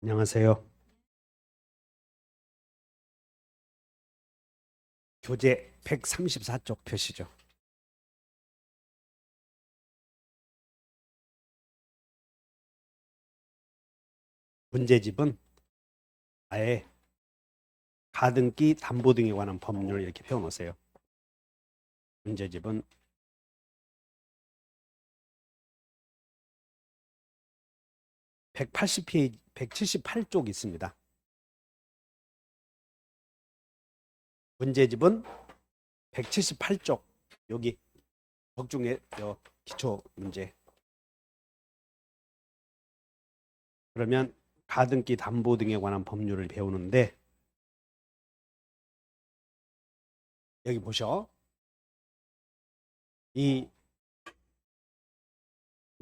안녕하세요. 교재 134쪽 표시죠. 문제집은 아예 가등기 담보 등에 관한 법률을 이렇게 배워놓으세요. 문제집은 180페이지, 178쪽 있습니다. 문제집은 178쪽 여기 적중의 기초 문제. 그러면 가등기 담보 등에 관한 법률을 배우는데 여기 보셔. 이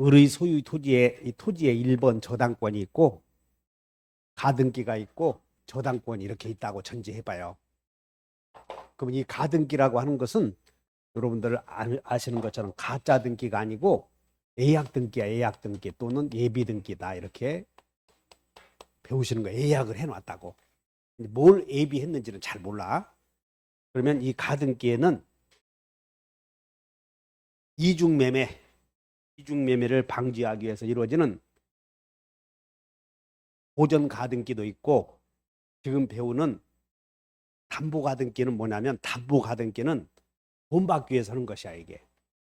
을의 소유 토지에 이 토지에 1번 저당권이 있고 가등기가 있고 저당권이 이렇게 있다고 전제해봐요. 그럼 이 가등기라고 하는 것은 여러분들 아시는 것처럼 가짜 등기가 아니고 예약 등기야. 예약 등기 또는 예비 등기다. 이렇게 배우시는 거예요. 예약을 해놨다고. 뭘 예비했는지는 잘 몰라. 그러면 이 가등기에는 이중매매를 방지하기 위해서 이루어지는 보전 가등기도 있고 지금 배우는 담보 가등기는 뭐냐면 담보 가등기는 돈 받기 위해서 하는 것이야 이게.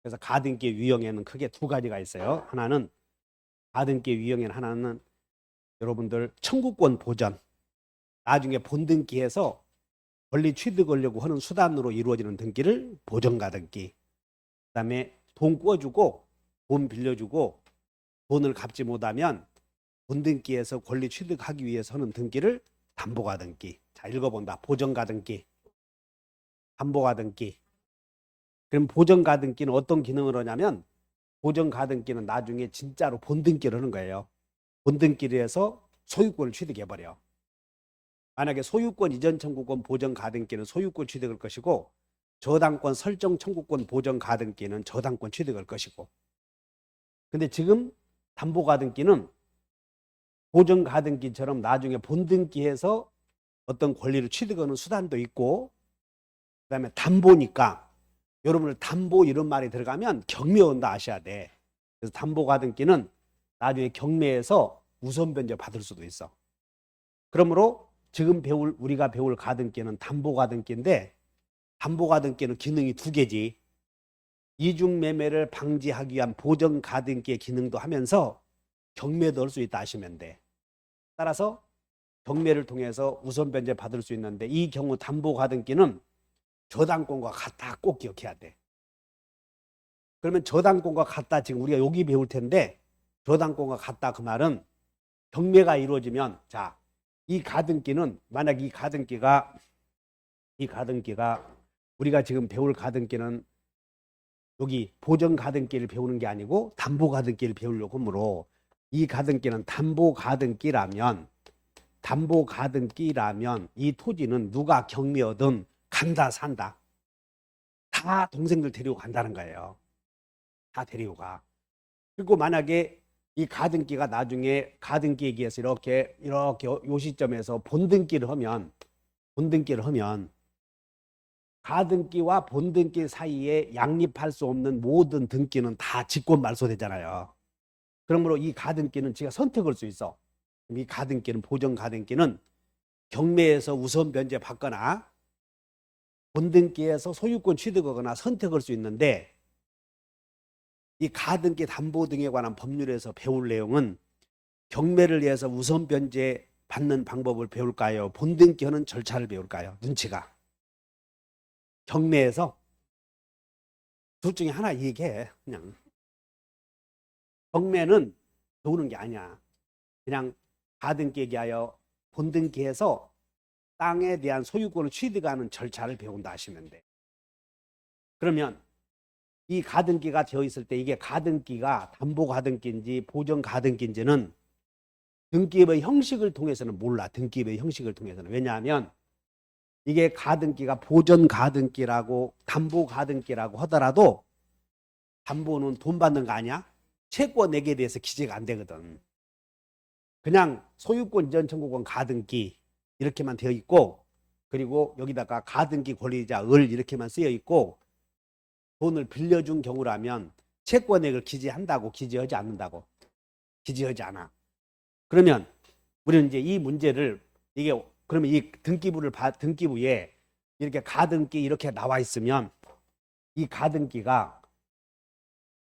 그래서 가등기 유형에는 크게 두 가지가 있어요. 하나는 가등기 유형에는 하나는 여러분들 청구권 보전, 나중에 본등기에서 권리 취득하려고 하는 수단으로 이루어지는 등기를 보전가등기. 그다음에 돈 꿔주고 돈 빌려주고 돈을 갚지 못하면 본등기에서 권리 취득하기 위해서 하는 등기를 담보가등기. 자, 읽어본다. 보전가등기, 담보가등기. 그럼 보전가등기는 어떤 기능을 하냐면 보전가등기는 나중에 진짜로 본등기를 하는 거예요. 본등기를 해서 소유권을 취득해버려. 만약에 소유권 이전 청구권 보전 가등기는 소유권 취득할 것이고 저당권 설정 청구권 보전 가등기는 저당권 취득할 것이고. 근데 지금 담보 가등기는 보전 가등기처럼 나중에 본등기해서 어떤 권리를 취득하는 수단도 있고 그다음에 담보니까 여러분들 담보 이런 말이 들어가면 경매 온다 아셔야 돼. 그래서 담보 가등기는 나중에 경매에서 우선 변제 받을 수도 있어. 그러므로 지금 우리가 배울 가등기는 담보 가등기인데 담보 가등기는 기능이 두 개지. 이중 매매를 방지하기 위한 보전 가등기의 기능도 하면서 경매도 할 수 있다 하시면 돼. 따라서 경매를 통해서 우선 변제 받을 수 있는데 이 경우 담보 가등기는 저당권과 같다. 꼭 기억해야 돼. 그러면 저당권과 같다 지금 우리가 여기 배울 텐데 저당권과 같다 그 말은 경매가 이루어지면 자, 이 가등기는 만약 이 가등기가 우리가 지금 배울 가등기는 여기 보전 가등기를 배우는 게 아니고 담보 가등기를 배우려고 하므로 이 가등기는 담보 가등기라면 이 토지는 누가 경매하든 간다 산다. 다 동생들 데리고 간다는 거예요. 다 데리고 가. 그리고 만약에 이 가등기가 나중에 가등기에 의해서 이렇게 요 시점에서 본등기를 하면 가등기와 본등기 사이에 양립할 수 없는 모든 등기는 다 직권 말소되잖아요. 그러므로 이 가등기는 제가 선택할 수 있어. 이 가등기는 보전 가등기는 경매에서 우선 변제 받거나 본등기에서 소유권 취득하거나 선택할 수 있는데 이 가등기 담보 등에 관한 법률에서 배울 내용은 경매를 위해서 우선 변제 받는 방법을 배울까요? 본등기 하는 절차를 배울까요? 눈치가. 경매에서 둘 중에 하나 얘기해. 그냥 경매는 배우는 게 아니야. 그냥 가등기에 대하여 본등기에서 땅에 대한 소유권을 취득하는 절차를 배운다 하시면 돼. 그러면 이 가등기가 되어 있을 때 이게 가등기가 담보 가등기인지 보전 가등기인지는 등기부의 형식을 통해서는 몰라. 등기부의 형식을 통해서는. 왜냐하면 이게 가등기가 보전 가등기라고 담보 가등기라고 하더라도 담보는 돈 받는 거 아니야? 채권 내기에 대해서 기재가 안 되거든. 그냥 소유권 이전 청구권 가등기 이렇게만 되어 있고, 그리고 여기다가 가등기 권리자 을 이렇게만 쓰여 있고, 돈을 빌려준 경우라면 채권액을 기재한다고, 기재하지 않는다고? 기재하지 않아. 그러면 우리는 이제 이 문제를, 이게 그러면 이 등기부에 이렇게 가등기 이렇게 나와 있으면 이 가등기가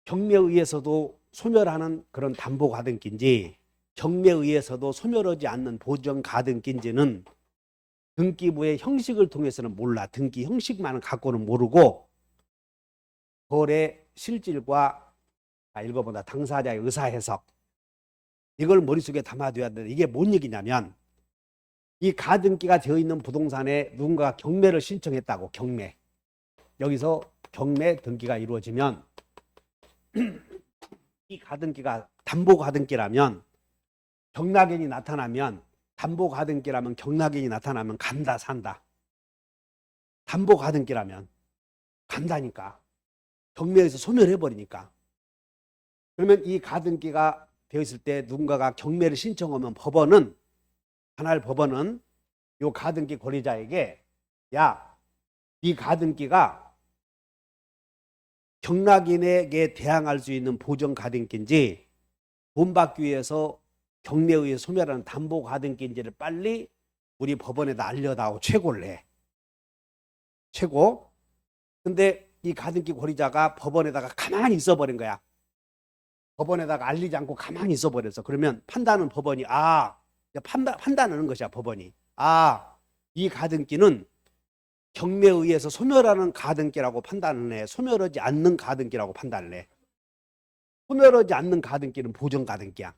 경매에 의해서도 소멸하는 그런 담보 가등기인지 경매에 의해서도 소멸하지 않는 보정 가등기인지는 등기부의 형식을 통해서는 몰라. 등기 형식만은 갖고는 모르고 거래 실질과 읽어보다 당사자의 의사 해석, 이걸 머릿속에 담아둬야 되는데, 이게 뭔 얘기냐면 이 가등기가 되어 있는 부동산에 누군가 경매를 신청했다고. 경매, 여기서 경매 등기가 이루어지면 이 가등기가 담보 가등기라면, 경락인이 나타나면, 담보 가등기라면 경락인이 나타나면 간다 산다. 담보 가등기라면 간다니까. 경매에서 소멸해버리니까. 그러면 이 가등기가 되어 있을 때 누군가가 경매를 신청하면 법원은, 하나의 법원은 이 가등기 권리자에게, 야, 이 가등기가 경락인에게 대항할 수 있는 보정 가등기인지 돈 받기 위해서 경매에 의해 소멸하는 담보 가등기인지를 빨리 우리 법원에다 알려다오. 최고를 해. 최고. 근데 이 가등기 권리자가 법원에다가 가만히 있어버린 거야. 법원에다가 알리지 않고 가만히 있어버렸어. 그러면 판단은 법원이, 판단하는 것이야. 법원이, 이 가등기는 경매에 의해서 소멸하는 가등기라고 판단을 해. 소멸하지 않는 가등기라고 판단을 해. 소멸하지 않는 가등기는 보정 가등기야.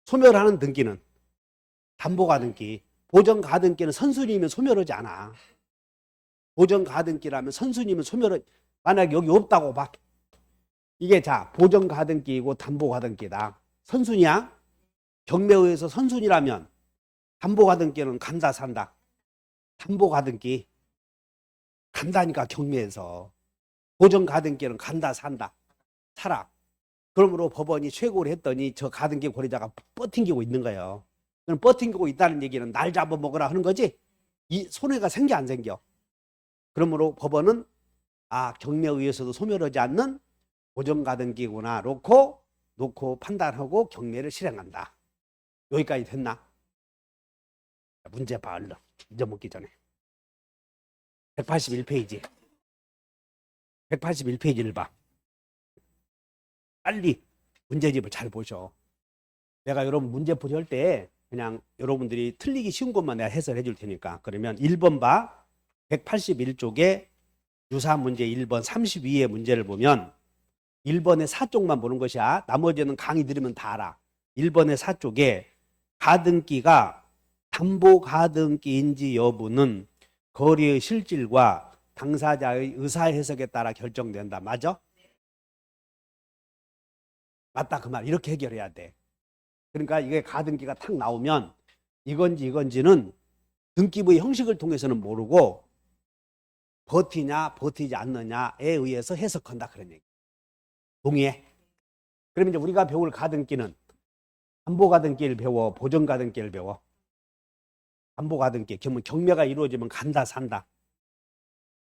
소멸하는 등기는 담보 가등기. 보정 가등기는 선순위면 소멸하지 않아. 보정 가등기라면 선순위면 소멸을, 만약에 여기 없다고 봐. 이게 자, 보정 가등기이고 담보 가등기다. 선순위야. 경매에 의해서 선순위라면 담보 가등기는 간다 산다. 담보 가등기 간다니까. 경매에서. 보정 가등기는 간다 산다. 살아. 그러므로 법원이 최고를 했더니 저 가등기 권리자가 버팅기고 있는 거예요. 그럼 버팅기고 있다는 얘기는 날 잡아먹으라 하는 거지. 이 손해가 생겨 안 생겨? 그러므로 법원은 경매에 의해서도 소멸하지 않는 보정 가등기구나 놓고 판단하고 경매를 실행한다. 여기까지 됐나? 문제 봐. 얼른 잊어먹기 전에. 181페이지 181페이지를 봐. 빨리 문제집을 잘 보셔. 내가 여러분 문제풀이 할 때 그냥 여러분들이 틀리기 쉬운 것만 내가 해설해 줄 테니까. 그러면 1번 봐. 181쪽에 유사 문제 1번 32의 문제를 보면 1번의 4쪽만 보는 것이야. 나머지는 강의 들으면 다 알아. 1번의 4쪽에 가등기가 담보 가등기인지 여부는 거래의 실질과 당사자의 의사 해석에 따라 결정된다. 맞아? 맞다 그 말. 이렇게 해결해야 돼. 그러니까 이게 가등기가 탁 나오면 이건지는 등기부의 형식을 통해서는 모르고 버티냐 버티지 않느냐에 의해서 해석한다. 그런 얘기. 동의해? 그러면 이제 우리가 배울 가등기는 담보 가등기를 배워, 보정 가등기를 배워? 담보 가등기. 그러면 경매가 이루어지면 간다 산다.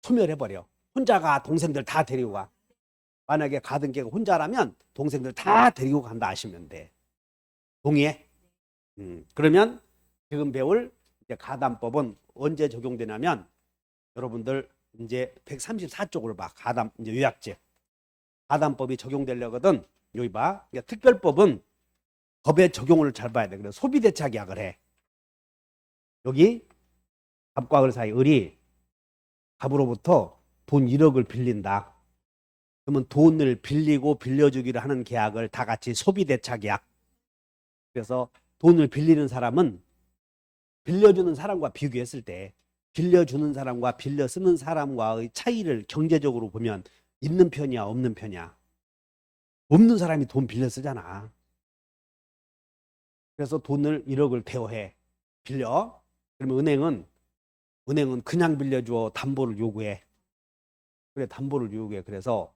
소멸해버려. 혼자가 동생들 다 데리고 가. 만약에 가등기가 혼자라면 동생들 다 데리고 간다 하시면 돼. 동의해? 그러면 지금 배울 이제 가담법은 언제 적용되냐면 여러분들 이제 134쪽을 봐. 가담 이제 요약제. 가담법이 적용되려거든. 여기 봐. 그러니까 특별법은 법의 적용을 잘 봐야 돼. 그래서 소비대차 계약을 해. 여기 갑과 을 사이 을이 갑으로부터 돈 1억을 빌린다. 그러면 돈을 빌리고 빌려주기를 하는 계약을 다 같이 소비대차 계약. 그래서 돈을 빌리는 사람은 빌려주는 사람과 비교했을 때 빌려주는 사람과 빌려 쓰는 사람과의 차이를 경제적으로 보면 있는 편이야 없는 편이야? 없는 사람이 돈 빌려 쓰잖아. 그래서 돈을 1억을 대여해. 빌려. 그러면 은행은 그냥 빌려줘? 담보를 요구해? 그래, 담보를 요구해. 그래서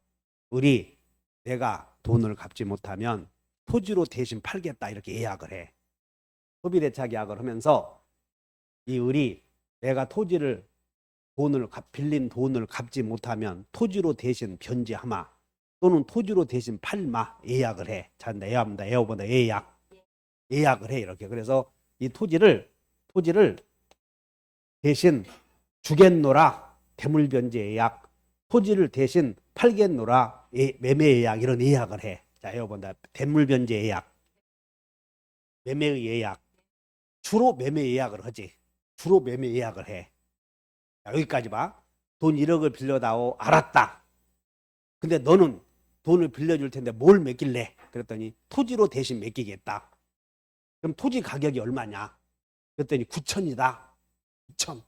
을이 내가 돈을 갚지 못하면 토지로 대신 팔겠다 이렇게 예약을 해. 소비대차 계약을 하면서 이 을이 내가 토지를 빌린 돈을 갚지 못하면 토지로 대신 변제하마 또는 토지로 대신 팔마 예약을 해. 자, 예약합니다. 예약보다 예약을 해 이렇게. 그래서 이 토지를 대신 주겠노라 대물 변제 예약, 토지를 대신 팔겠노라 매매 예약 이런 예약을 해. 자, 예약본다. 대물 변제 예약, 매매의 예약. 주로 매매 예약을 하지. 주로 매매 예약을 해. 자, 여기까지 봐. 돈 1억을 빌려다오. 알았다. 근데 너는 돈을 빌려줄 텐데 뭘 맡길래? 그랬더니 토지로 대신 맡기겠다. 그럼 토지 가격이 얼마냐? 그랬더니 9천이다. 9천.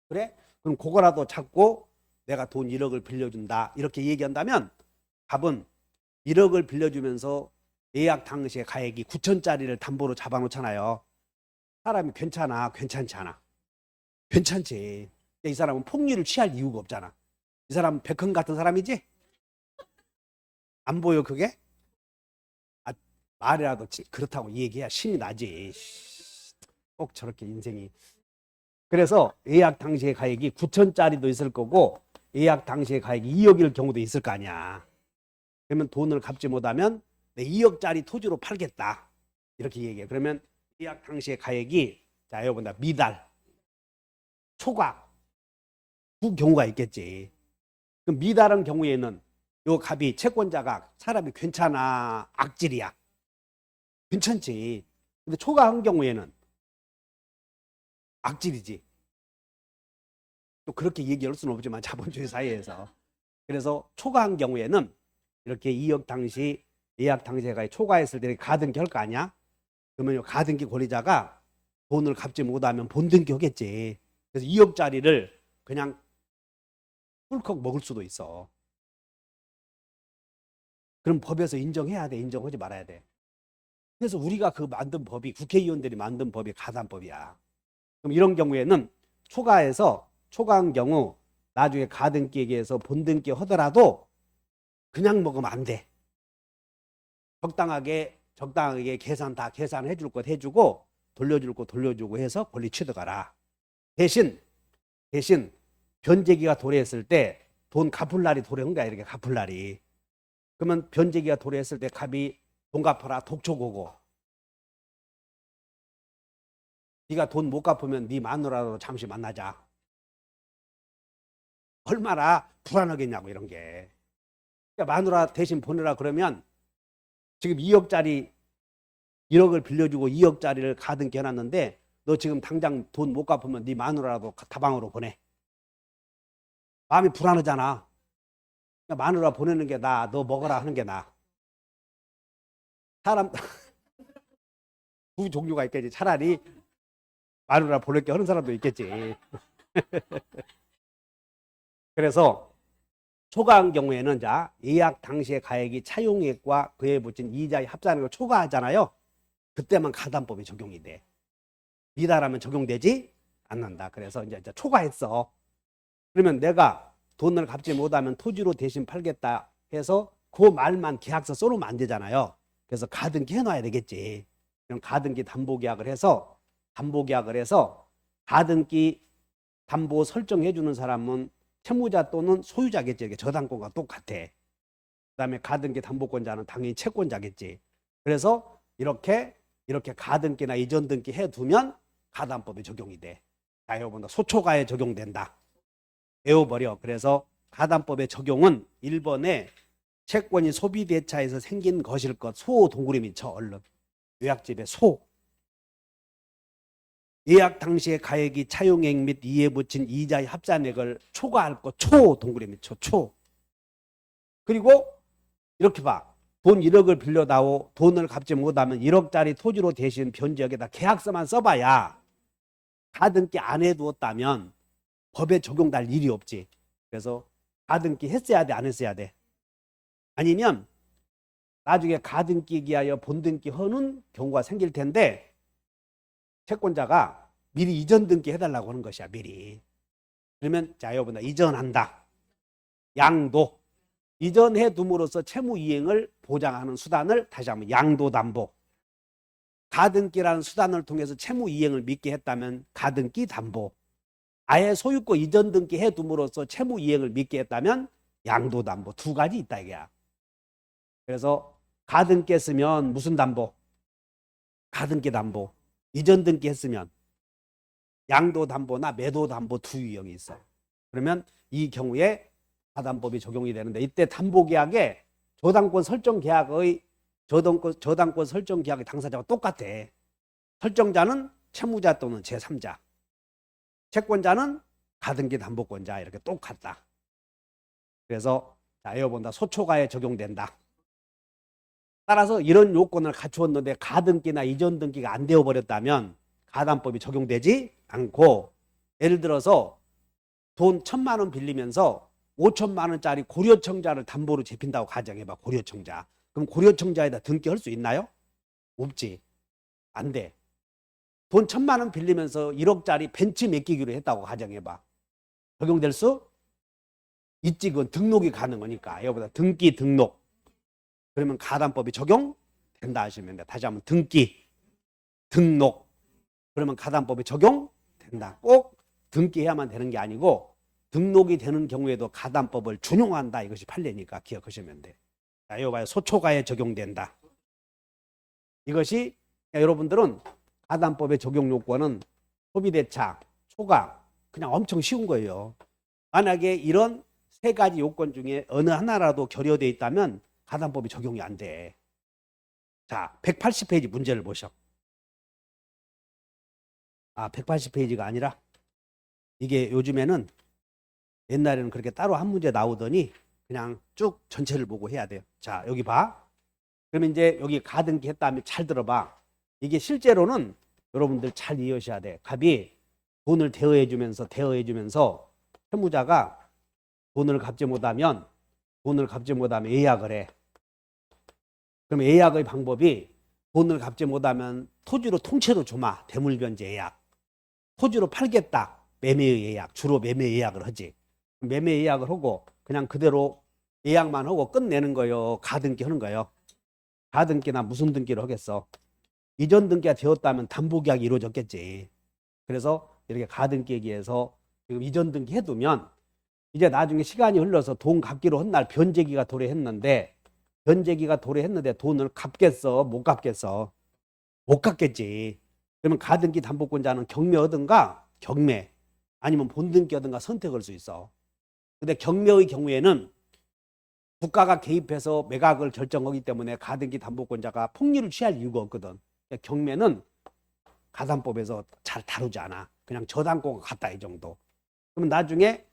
그래? 그럼 그거라도 잡고 내가 돈 1억을 빌려준다. 이렇게 얘기한다면 답은 1억을 빌려주면서 예약 당시에 가액이 9천짜리를 담보로 잡아놓잖아요. 사람이 괜찮아? 괜찮지 않아? 괜찮지. 이 사람은 폭리를 취할 이유가 없잖아. 이 사람은 백헌 같은 사람이지? 안 보여 그게? 아, 말이라도 그렇다고 얘기해야 신이 나지. 꼭 저렇게 인생이. 그래서 예약 당시의 가액이 9천짜리도 있을 거고 예약 당시의 가액이 2억일 경우도 있을 거 아니야. 그러면 돈을 갚지 못하면 내 2억짜리 토지로 팔겠다. 이렇게 얘기해. 그러면 예약 당시의 가액이 자 여기 본다. 미달, 초과 두 경우가 있겠지. 그럼 미달한 경우에는 요 값이 채권자가 사람이 괜찮아 악질이야. 괜찮지. 근데 초과한 경우에는 악질이지. 또 그렇게 얘기할 수는 없지만 자본주의 사회에서. 그래서 초과한 경우에는 이렇게 2억 당시 예약 당시가 초과했을 때 가등기 할 거 아니야? 그러면 가등기 권리자가 돈을 갚지 못하면 본등기 하겠지. 그래서 2억짜리를 그냥 꿀꺽 먹을 수도 있어. 그럼 법에서 인정해야 돼? 인정하지 말아야 돼? 그래서 우리가 그 만든 법이 국회의원들이 만든 법이 가산법이야. 그럼 이런 경우에는 초과한 경우 나중에 가등기에 서 본등기 하더라도 그냥 먹으면 안 돼. 적당하게 다 계산해 줄 것 해주고 돌려줄 거 돌려주고 해서 권리 취득하라. 대신 변제기가 도래했을 때 돈 갚을 날이 도래한 거야. 이렇게 갚을 날이. 그러면 변제기가 도래했을 때 갑이 돈 갚아라 독촉오고 네가 돈 못 갚으면 네 마누라로 잠시 만나자. 얼마나 불안하겠냐고 이런 게. 그러니까 마누라 대신 보내라 그러면 지금 1억을 빌려주고 2억짜리를 가등기 해놨는데 너 지금 당장 돈 못 갚으면 네 마누라라도 다방으로 보내. 마음이 불안하잖아. 그러니까 마누라 보내는 게 나아. 너 먹어라 하는 게 나아. 사람 두 종류가 있겠지. 차라리 마누라 보낼게 하는 사람도 있겠지. 그래서 초과한 경우에는 자 예약 당시의 가액이 차용액과 그에 붙인 이자의 합산액을 초과하잖아요. 그때만 가산법이 적용이 돼. 미달하면 적용되지 않는다. 그래서 이제 초과했어. 그러면 내가 돈을 갚지 못하면 토지로 대신 팔겠다 해서 그 말만 계약서 써놓으면 안 되잖아요. 그래서 가등기 해놔야 되겠지. 그럼 가등기 담보계약을 해서 가등기 담보 설정해 주는 사람은 채무자 또는 소유자겠지. 이게 저당권과 똑같아. 그 다음에 가등기 담보권자는 당연히 채권자겠지. 그래서 이렇게 가등기나 이전등기 해두면 가담법이 적용이 돼. 자, 여러분 소초가에 적용된다. 외워버려. 그래서 가담법의 적용은 1번에 채권이 소비대차에서 생긴 것일 것. 소 동그라미 쳐 얼른. 요약집에 소. 예약 당시의 가액이 차용액 및 이에 붙인 이자의 합산액을 초과할 것. 초 동그라미 쳐. 초. 그리고 이렇게 봐. 돈 1억을 빌려다오. 돈을 갚지 못하면 1억짜리 토지로 대신 변제역에다 계약서만 써봐야 가등기 안 해두었다면 법에 적용될 일이 없지. 그래서 가등기 했어야 돼? 안 했어야 돼? 아니면 나중에 가등기 기하여 본등기 하는 경우가 생길 텐데 채권자가 미리 이전 등기 해달라고 하는 것이야. 미리. 그러면 자 여러분들 이전한다. 양도 이전해 둠으로써 채무 이행을 보장하는 수단을 다시 한번 양도담보. 가등기라는 수단을 통해서 채무 이행을 믿게 했다면 가등기 담보. 아예 소유권 이전 등기 해 둠으로써 채무 이행을 믿게 했다면 양도담보. 두 가지 있다 이게야. 그래서 가등기 했으면 무슨 담보? 가등기 담보. 이전 등기 했으면 양도담보나 매도담보 두 유형이 있어. 그러면 이 경우에 가담법이 적용이 되는데 이때 담보계약에 저당권 설정 계약의 저당권 설정 계약의 당사자가 똑같아. 설정자는 채무자 또는 제3자. 채권자는 가등기 담보권자 이렇게 똑같다. 그래서 자, 이거 본다. 소초가에 적용된다. 따라서 이런 요건을 갖추었는데 가등기나 이전 등기가 안 되어 버렸다면 가담법이 적용되지 않고 예를 들어서 돈 1,000만 원 빌리면서 5천만 원짜리 고려청자를 담보로 잡힌다고 가정해봐. 고려청자. 그럼 고려청자에다 등기할 수 있나요? 없지. 안 돼. 돈 1,000만 원 빌리면서 1억짜리 벤츠 맡기기로 했다고 가정해봐. 적용될 수 있지. 그건 등록이 가능하니까. 이거보다 등기 등록. 그러면 가담법이 적용된다 하시면 돼. 다시 한번 등기 등록. 그러면 가담법이 적용된다. 꼭 등기해야만 되는 게 아니고 등록이 되는 경우에도 가담법을 준용한다. 이것이 판례니까 기억하시면 돼. 자, 이거 봐요. 소초가에 적용된다. 이것이 여러분들은 가담법의 적용 요건은 소비대차, 초과 그냥 엄청 쉬운 거예요. 만약에 이런 세 가지 요건 중에 어느 하나라도 결여되어 있다면 가담법이 적용이 안 돼. 자, 180페이지 문제를 보셔. 180페이지가 아니라 이게 요즘에는 옛날에는 그렇게 따로 한 문제 나오더니 그냥 쭉 전체를 보고 해야 돼요. 자, 여기 봐. 그러면 이제 여기 가등기 했다면 잘 들어봐. 이게 실제로는 여러분들 잘 이해하셔야 돼. 갑이 돈을 대여해주면서 채무자가 돈을 갚지 못하면 예약을 해. 그럼 예약의 방법이 돈을 갚지 못하면 토지로 통째로 주마. 대물변제 예약. 토지로 팔겠다. 매매 예약. 주로 매매 예약을 하지. 매매 예약을 하고 그냥 그대로 예약만 하고 끝내는 거예요. 가등기 하는 거예요. 가등기나 무슨 등기를 하겠어. 이전 등기가 되었다면 담보계약이 이루어졌겠지. 그래서 이렇게 가등기에 의해서 지금 이전 등기 해두면 이제 나중에 시간이 흘러서 돈 갚기로 한 날 변제기가 도래했는데 돈을 갚겠어? 못 갚겠어? 못 갚겠지. 그러면 가등기 담보권자는 경매 하든가 경매 아니면 본등기 하든가 선택할 수 있어. 근데 경매의 경우에는 국가가 개입해서 매각을 결정하기 때문에 가등기 담보권자가 폭리를 취할 이유가 없거든. 경매는 가담법에서 잘 다루지 않아. 그냥 저당권과 같다 이 정도. 그러면 나중에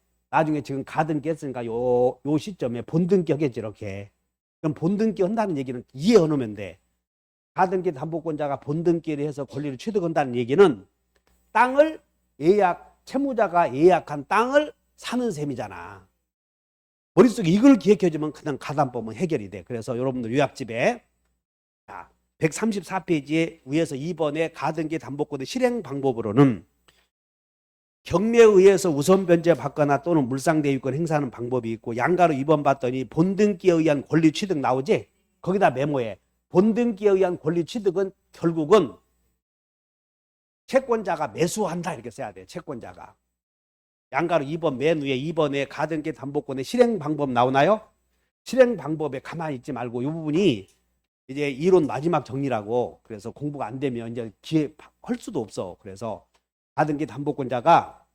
지금 가등기 했으니까 요 시점에 본등기 하겠지 이렇게. 그럼 본등기 한다는 얘기는 이해해 놓으면 돼. 가등기 담보권자가 본등기를 해서 권리를 취득한다는 얘기는 땅을 채무자가 예약한 땅을 사는 셈이잖아. 머릿속에 이걸 기억해주면 그냥 가담법은 해결이 돼. 그래서 여러분들 요약집에 134페이지에 위에서 2번의 가등기 담보권의 실행 방법으로는 경매에 의해서 우선 변제 받거나 또는 물상대유권 행사하는 방법이 있고 양가로 2번 봤더니 본등기에 의한 권리 취득 나오지? 거기다 메모해. 본등기에 의한 권리 취득은 결국은 채권자가 매수한다 이렇게 써야 돼. 채권자가. 양가로 2번 맨 위에 2번에 가등기 담보권의 실행 방법 나오나요? 실행 방법에 가만히 있지 말고 이 부분이 이제 이론 마지막 정리라고. 그래서 공부가 안 되면 이제 기회 할 수도 없어. 그래서 가등기 담보권자가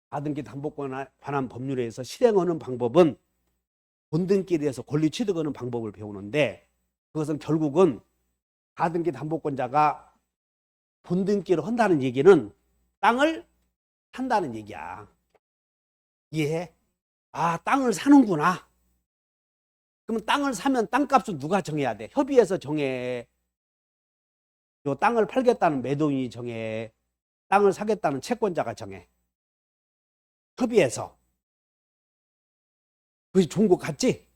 가등기 담보권에 관한 법률에 의해서 실행하는 방법은 본등기에 대해서 권리 취득하는 방법을 배우는데 그것은 결국은 가등기 담보권자가 본등기를 한다는 얘기는 땅을 산다는 얘기야. 이해해? 땅을 사는구나. 그러면 땅을 사면 땅값은 누가 정해야 돼? 협의해서 정해. 요 땅을 팔겠다는 매도인이 정해. 땅을 사겠다는 채권자가 정해. 협의해서. 그것이 좋은 것 같지?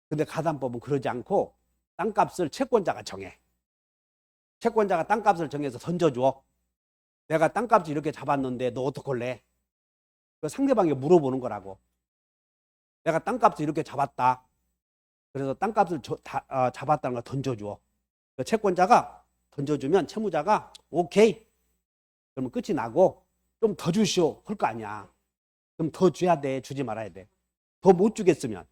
근데 가담법은 그러지 않고 땅값을 채권자가 정해. 채권자가 땅값을 정해서 던져줘. 내가 땅값을 이렇게 잡았는데 너 어떡할래? 그 상대방이 물어보는 거라고. 내가 땅값을 이렇게 잡았다. 그래서 땅값을 잡았다는 걸 던져줘. 그 채권자가 던져주면 채무자가 오케이. 그러면 끝이 나고 좀 더 주시오. 할 거 아니야. 그럼 더 줘야 돼. 주지 말아야 돼. 더 못 주겠으면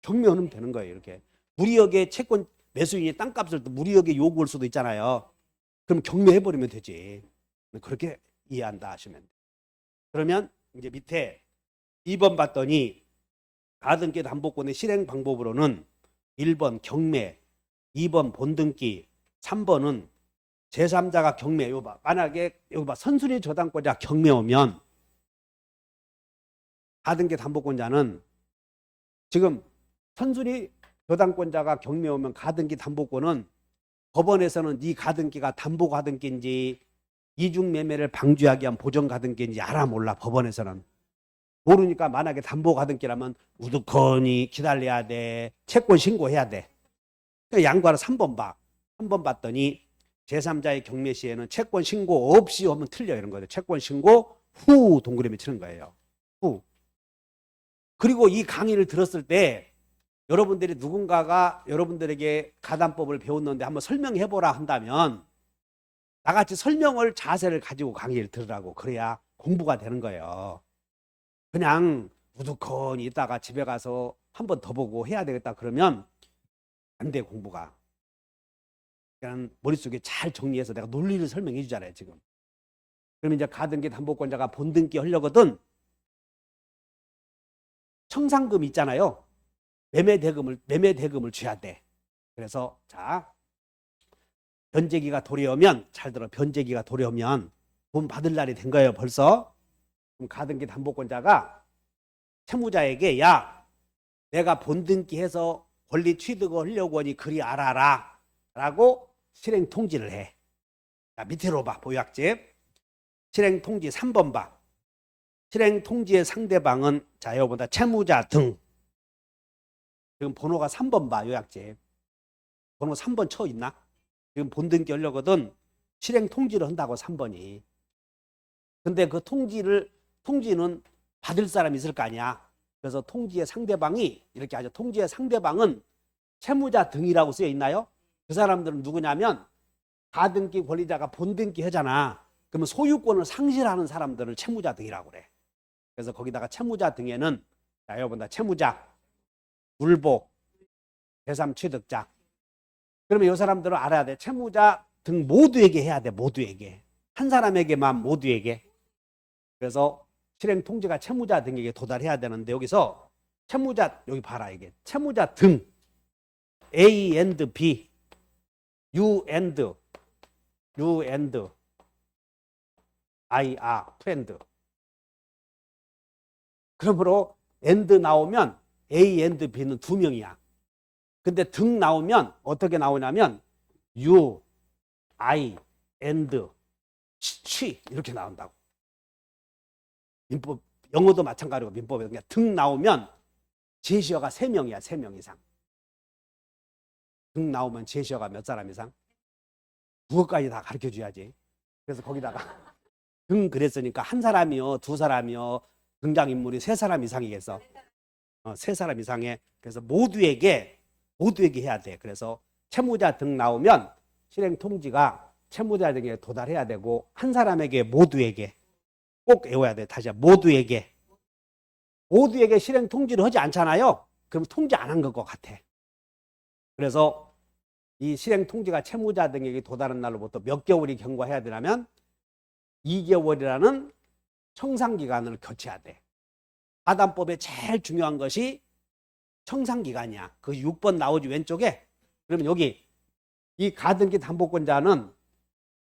경매하면 되는 거예요. 이렇게. 무리하게 채권 매수인이 땅값을 무리하게 요구할 수도 있잖아요. 그럼 경매해버리면 되지. 그렇게 이해한다 하시면 돼. 그러면 이제 밑에 2번 봤더니 가등기 담보권의 실행 방법으로는 1번 경매, 2번 본등기, 3번은 제3자가 경매. 이거 봐. 만약에 이거 봐. 선순위 저당권자 경매 오면 가등기 담보권자는 지금 선순위 저당권자가 경매 오면 가등기 담보권은 법원에서는 네 가등기가 담보 가등기인지 이중 매매를 방지하기 위한 보전 가등기인지 알아 몰라. 법원에서는 모르니까 만약에 담보 가등기라면 우두커니 기다려야 돼. 채권 신고해야 돼. 양과를 3번 봐. 3번 봤더니 제3자의 경매 시에는 채권 신고 없이 하면 틀려 이런 거죠. 채권 신고 후 동그라미 치는 거예요. 후. 그리고 이 강의를 들었을 때 여러분들이 누군가가 여러분들에게 가담법을 배웠는데 한번 설명해보라 한다면 나같이 설명을 자세를 가지고 강의를 들으라고. 그래야 공부가 되는 거예요. 그냥 우두커니 있다가 집에 가서 한 번 더 보고 해야 되겠다 그러면 안 돼. 공부가. 그냥 머릿속에 잘 정리해서 내가 논리를 설명해 주잖아요. 지금. 그러면 이제 가등기 담보권자가 본등기 하려거든 청산금 있잖아요. 매매 대금을 줘야 돼. 그래서 자 변제기가 도래오면 잘 들어. 변제기가 도래오면 돈 받을 날이 된 거예요. 벌써. 그럼 가등기 담보권자가 채무자에게 야 내가 본등기 해서 권리 취득을 하려고 하니 그리 알아라 라고 실행 통지를 해. 자, 밑으로 봐. 보유약집 실행 통지 3번 봐. 실행 통지의 상대방은 자 여기보다 채무자 등. 지금 번호가 3번 봐. 요약집 번호 3번 쳐 있나? 지금 본등기 하려거든 실행 통지를 한다고 3번이. 근데 그 통지는 받을 사람이 있을 거 아니야. 그래서 통지의 상대방이 이렇게 하죠. 통지의 상대방은 채무자 등이라고 쓰여 있나요? 그 사람들은 누구냐면 가등기 권리자가 본등기 하잖아. 그러면 소유권을 상실하는 사람들을 채무자 등이라고 그래. 그래서 거기다가 채무자 등에는 자 여러분들 채무자, 물복, 제3취득자. 그러면 이 사람들은 알아야 돼. 채무자 등 모두에게 해야 돼. 모두에게. 한 사람에게만 모두에게. 그래서 실행 통지가 채무자 등에게 도달해야 되는데 여기서 채무자 여기 봐라 이게 채무자 등 A and B, U and I are friend. 그러므로 and 나오면 A and B는 두 명이야. 근데 등 나오면 어떻게 나오냐면 U, I, and she 이렇게 나온다고. 민법 영어도 마찬가지고 민법에 그냥 등 나오면 제시어가 3명이야. 3명 이상. 등 나오면 제시어가 몇 사람 이상? 국어까지 다 가르쳐 줘야지. 그래서 거기다가 등 그랬으니까 한 사람이요, 두 사람이요, 등장인물이 3사람 이상이겠어. 3사람 이상에. 그래서 모두에게 해야 돼. 그래서 채무자 등 나오면 실행 통지가 채무자 등에 도달해야 되고 한 사람에게 모두에게 꼭 외워야 돼. 다시 모두에게 실행 통지를 하지 않잖아요. 그럼 통지 안 한 것 같아. 그래서 이 실행 통지가 채무자 등에게 도달한 날로부터 몇 개월이 경과해야 되냐면 2개월이라는 청산기간을 거쳐야 돼. 가담법에 제일 중요한 것이 청산기간이야. 그 6번 나오지 왼쪽에. 그러면 여기 이 가등기 담보권자는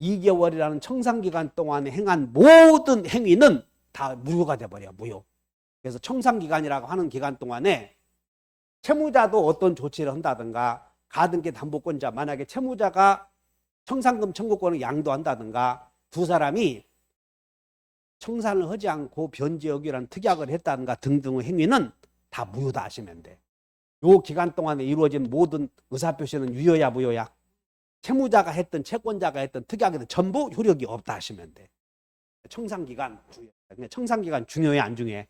2개월이라는 청산기간 동안에 행한 모든 행위는 다 무효가 돼버려. 무효. 그래서 청산기간이라고 하는 기간 동안에 채무자도 어떤 조치를 한다든가 가등기 담보권자 만약에 채무자가 청산금 청구권을 양도한다든가 두 사람이 청산을 하지 않고 변제여기라는 특약을 했다든가 등등의 행위는 다 무효다 하시면 돼. 요 기간 동안에 이루어진 모든 의사표시는 유효야 무효야? 채무자가 했든 채권자가 했든 특약이든 전부 효력이 없다 하시면 돼. 청산기간 중요해 안 중요해?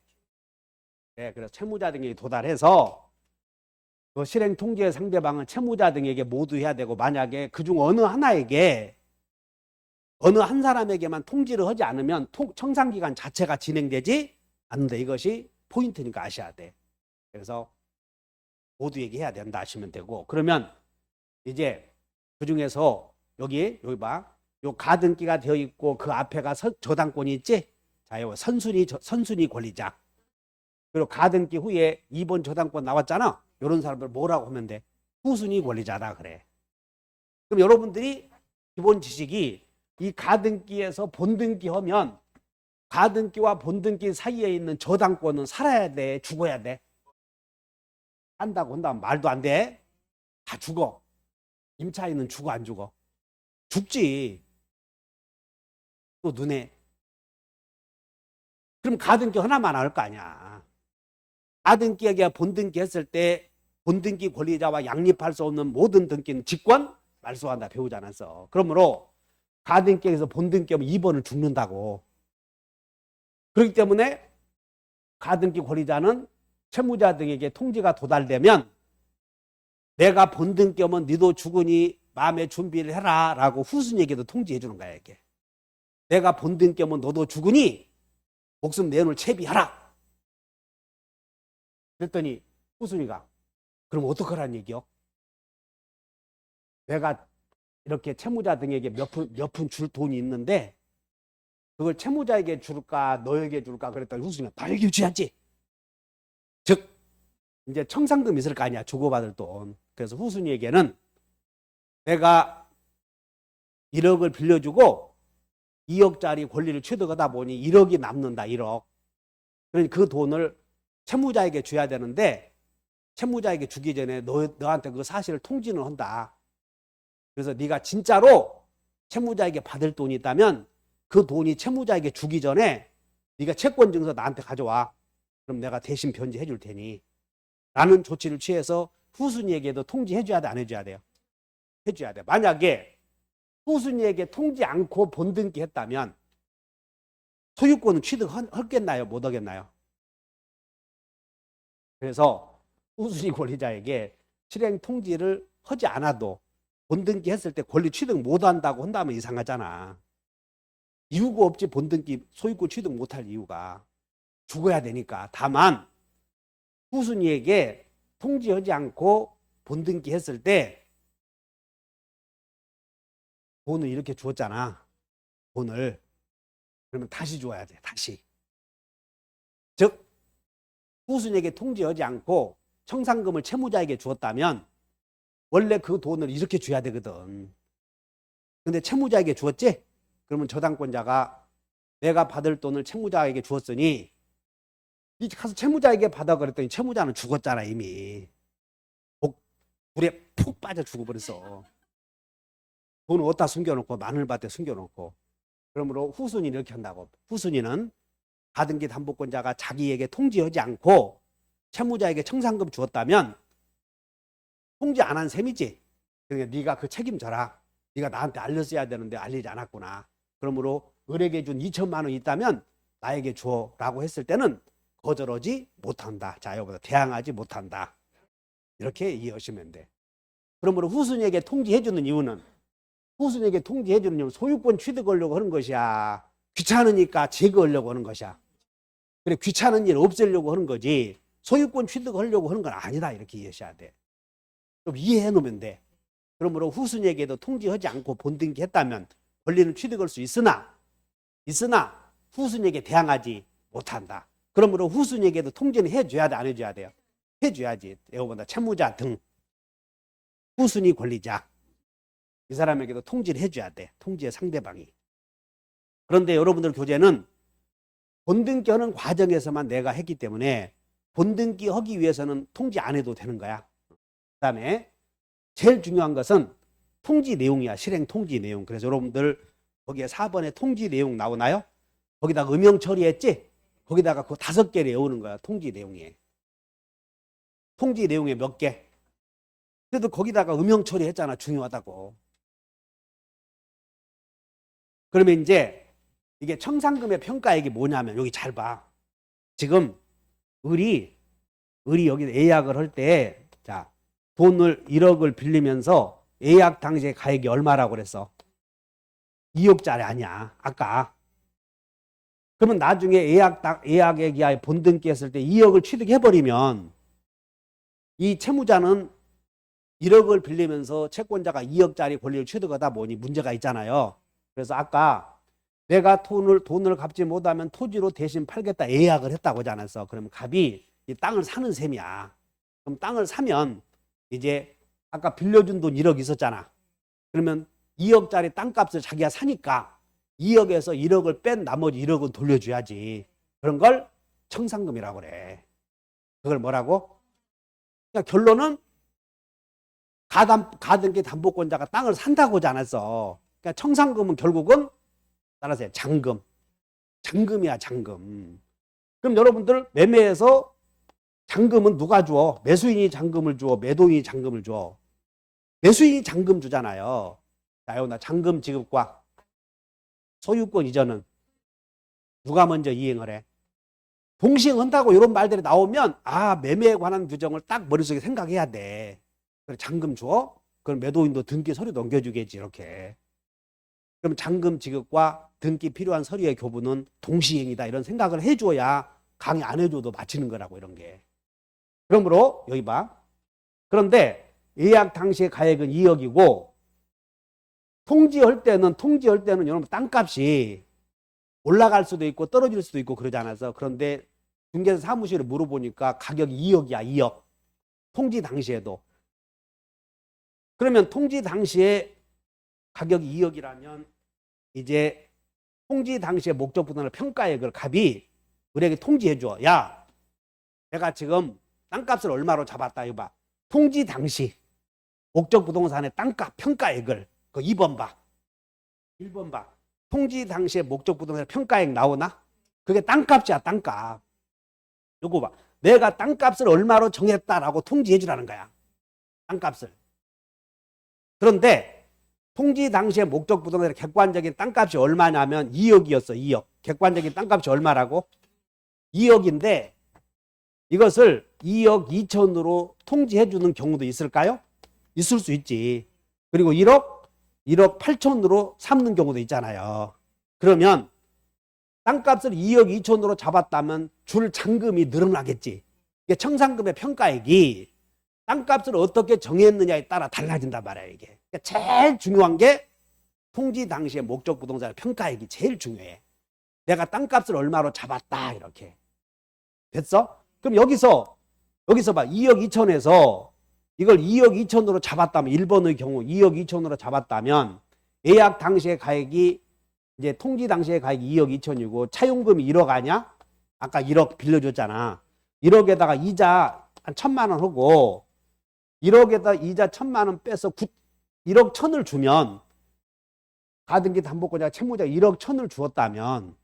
네, 그래서 채무자 등에게 도달해서 그 실행 통지의 상대방은 채무자 등에게 모두 해야 되고, 만약에 그중 어느 하나에게 어느 한 사람에게만 통지를 하지 않으면 청산기간 자체가 진행되지 않는다. 이것이 포인트니까 아셔야 돼. 그래서 모두에게 해야 된다 하시면 되고, 그러면 이제 그 중에서 여기 봐. 요 가등기가 되어 있고 그 앞에가 저당권이 있지? 자, 요 선순위 권리자. 그리고 가등기 후에 2번 저당권 나왔잖아. 이런 사람들 뭐라고 하면 돼? 후순위 권리자다 그래. 그럼 여러분들이 기본 지식이 이 가등기에서 본등기 하면 가등기와 본등기 사이에 있는 저당권은 살아야 돼? 죽어야 돼? 한다고 한다면 말도 안 돼. 다 죽어. 임차인은 죽어 안 죽어? 죽지. 또 눈에. 그럼 가등기 하나만 할 거 아니야. 가등기에게 본등기 했을 때 본등기 권리자와 양립할 수 없는 모든 등기는 직권 말소한다 배우지 않았어. 그러므로 가등기에서 본등기하면 2번은 죽는다고. 그렇기 때문에 가등기 권리자는 채무자 등에게 통지가 도달되면 내가 본등기하면 니도 죽으니 마음의 준비를 해라 라고 후순위에게도 통지해 주는 거야. 이게 내가 본등기하면 너도 죽으니 목숨 내놓을 채비하라. 그랬더니 후순위가 그럼 어떡하라는 얘기요? 내가 이렇게 채무자 등에게 몇 푼 줄 돈이 있는데 그걸 채무자에게 줄까 너에게 줄까 그랬더니 후순위가 나에게 줘야지. 즉 이제 청산금 있을 거 아니야. 주고받을 돈. 그래서 후순위에게는 내가 1억을 빌려주고 2억짜리 권리를 취득하다 보니 1억이 남는다. 1억. 그러니까 그 돈을 채무자에게 줘야 되는데 채무자에게 주기 전에 너한테 그 사실을 통지는 한다. 그래서 네가 진짜로 채무자에게 받을 돈이 있다면 그 돈이 채무자에게 주기 전에 네가 채권증서 나한테 가져와. 그럼 내가 대신 변제해 줄 테니 라는 조치를 취해서 후순위에게도 통지해 줘야 돼, 안 해줘야 돼요? 해줘야 돼. 만약에 후순위에게 통지 않고 본등기 했다면 소유권은 취득하겠나요? 못 하겠나요? 그래서 후순위 권리자에게 실행 통지를 하지 않아도 본등기 했을 때 권리 취득 못 한다고 한다면 이상하잖아. 이유가 없지. 본등기 소유권 취득 못할 이유가. 죽어야 되니까. 다만 후순위에게 통지하지 않고 본등기 했을 때 돈을 이렇게 주었잖아. 돈을. 그러면 다시 줘야 돼. 다시. 즉 후순위에게 통지하지 않고 청산금을 채무자에게 주었다면 원래 그 돈을 이렇게 줘야 되거든. 근데 채무자에게 주었지? 그러면 저당권자가 내가 받을 돈을 채무자에게 주었으니 니 가서 채무자에게 받아 그랬더니 채무자는 죽었잖아. 이미 물에 푹 빠져 죽어버렸어. 돈을 어디다 숨겨놓고 마늘밭에 숨겨놓고. 그러므로 후순위 이렇게 한다고. 후순위는 받은기 담보권자가 자기에게 통지하지 않고 채무자에게 청산금 주었다면 통지 안 한 셈이지. 그러니까 네가 그 책임져라. 네가 나한테 알렸어야 되는데 알리지 않았구나. 그러므로 을에게 준 2천만 원 있다면 나에게 줘라고 했을 때는 거절하지 못한다. 자, 여기서 대항하지 못한다. 이렇게 이해하시면 돼. 그러므로 후순위에게 통지해주는 이유는 후순위에게 통지해주는 이유는 소유권 취득하려고 하는 것이야. 귀찮으니까 제거하려고 하는 것이야. 그래, 귀찮은 일 없애려고 하는 거지 소유권 취득하려고 하는 건 아니다. 이렇게 이해하셔야 돼. 좀 이해해 놓으면 돼. 그러므로 후순위에게도 통지하지 않고 본등기 했다면 권리는 취득할 수 있으나 후순위에게 대항하지 못한다. 그러므로 후순위에게도 통지는 해줘야 돼, 안 해줘야 돼요? 해줘야지. 이거보다 채무자 등 후순위 권리자 이 사람에게도 통지를 해줘야 돼. 통지의 상대방이. 그런데 여러분들 교재는 본등기 하는 과정에서만 내가 했기 때문에 본등기 하기 위해서는 통지 안 해도 되는 거야. 그 다음에 제일 중요한 것은 통지 내용이야. 실행 통지 내용. 그래서 여러분들 거기에 4번에 통지 내용 나오나요? 거기다가 음영 처리했지? 거기다가 그 5개를 외우는 거야. 통지 내용에. 통지 내용에 몇 개? 그래도 거기다가 음영 처리했잖아. 중요하다고. 그러면 이제 이게 청산금의 평가액이 뭐냐면 여기 잘 봐. 지금 을이 여기 예약을 할 때, 자, 돈을 1억을 빌리면서 예약 당시에 가액이 얼마라고 그랬어? 2억짜리 아니야. 아까. 그러면 나중에 예약액이 본등기 했을 때 2억을 취득해버리면 이 채무자는 1억을 빌리면서 채권자가 2억짜리 권리를 취득하다 보니 문제가 있잖아요. 그래서 아까 내가 돈을 갚지 못하면 토지로 대신 팔겠다 예약을 했다고 하지 않았어. 그러면 갑이 이 땅을 사는 셈이야. 그럼 땅을 사면 이제 아까 빌려준 돈 1억 있었잖아. 그러면 2억짜리 땅값을 자기가 사니까 2억에서 1억을 뺀 나머지 1억은 돌려줘야지. 그런 걸 청산금이라고 그래. 그걸 뭐라고? 그러니까 결론은 가등기 담보권자가 땅을 산다고 하지 않았어. 그러니까 청산금은 결국은 따라서 잔금. 잔금이야, 잔금. 그럼 여러분들 매매에서 잔금은 누가 줘? 매수인이 잔금을 줘? 매도인이 잔금을 줘? 매수인이 잔금 주잖아요. 자, 여기다 잔금 지급과 소유권 이전은 누가 먼저 이행을 해? 동시행한다고 이런 말들이 나오면 매매에 관한 규정을 딱 머릿속에 생각해야 돼. 그래, 잔금 줘? 그럼 매도인도 등기 서류 넘겨주겠지, 이렇게. 그럼 잔금 지급과 등기 필요한 서류의 교부는 동시행이다, 이런 생각을 해줘야 강의 안 해줘도 마치는 거라고, 이런 게. 그러므로 여기 봐. 그런데 예약 당시의 가액은 2억이고 통지할 때는 여러분 땅값이 올라갈 수도 있고 떨어질 수도 있고 그러지 않아서. 그런데 중개사 사무실에 물어보니까 가격이 2억이야, 2억. 통지 당시에도. 그러면 통지 당시에 가격이 2억이라면 이제 통지 당시에 목적부동산의 평가액을 갑이 우리에게 통지해 줘. 야, 내가 지금 땅값을 얼마로 잡았다. 이거 봐. 통지 당시 목적부동산의 땅값 평가액을 그 2번 봐. 1번 봐. 통지 당시에 목적부동산의 평가액 나오나? 그게 땅값이야, 땅값. 요거 봐. 내가 땅값을 얼마로 정했다라고 통지해 주라는 거야. 땅값을. 그런데 통지 당시에 목적부동산의 객관적인 땅값이 얼마냐면 2억이었어. 2억. 객관적인 땅값이 얼마라고? 2억인데 이것을 2억 2천으로 통지해 주는 경우도 있을까요? 있을 수 있지. 그리고 1억 8천으로 삼는 경우도 있잖아요. 그러면 땅값을 2억 2천으로 잡았다면 줄 잔금이 늘어나겠지. 이게 청산금의 평가액이 땅값을 어떻게 정했느냐에 따라 달라진단 말이야, 이게. 그러니까 제일 중요한 게 통지 당시의 목적부동산의 평가액이 제일 중요해. 내가 땅값을 얼마로 잡았다, 이렇게. 됐어? 그럼 여기서 봐. 2억 2천에서 이걸 2억 2천으로 잡았다면, 1번의 경우 2억 2천으로 잡았다면 예약 당시의 가액이 이제 통지 당시의 가액이 2억 2천이고 차용금이 1억 아니야? 아까 1억 빌려줬잖아. 1억에다가 이자 한 1,000만 원 하고 1억에다 이자 1,000만 원 빼서 1억 1천을 주면 가등기 담보권자가 채무자가 1억 1천을 주었다면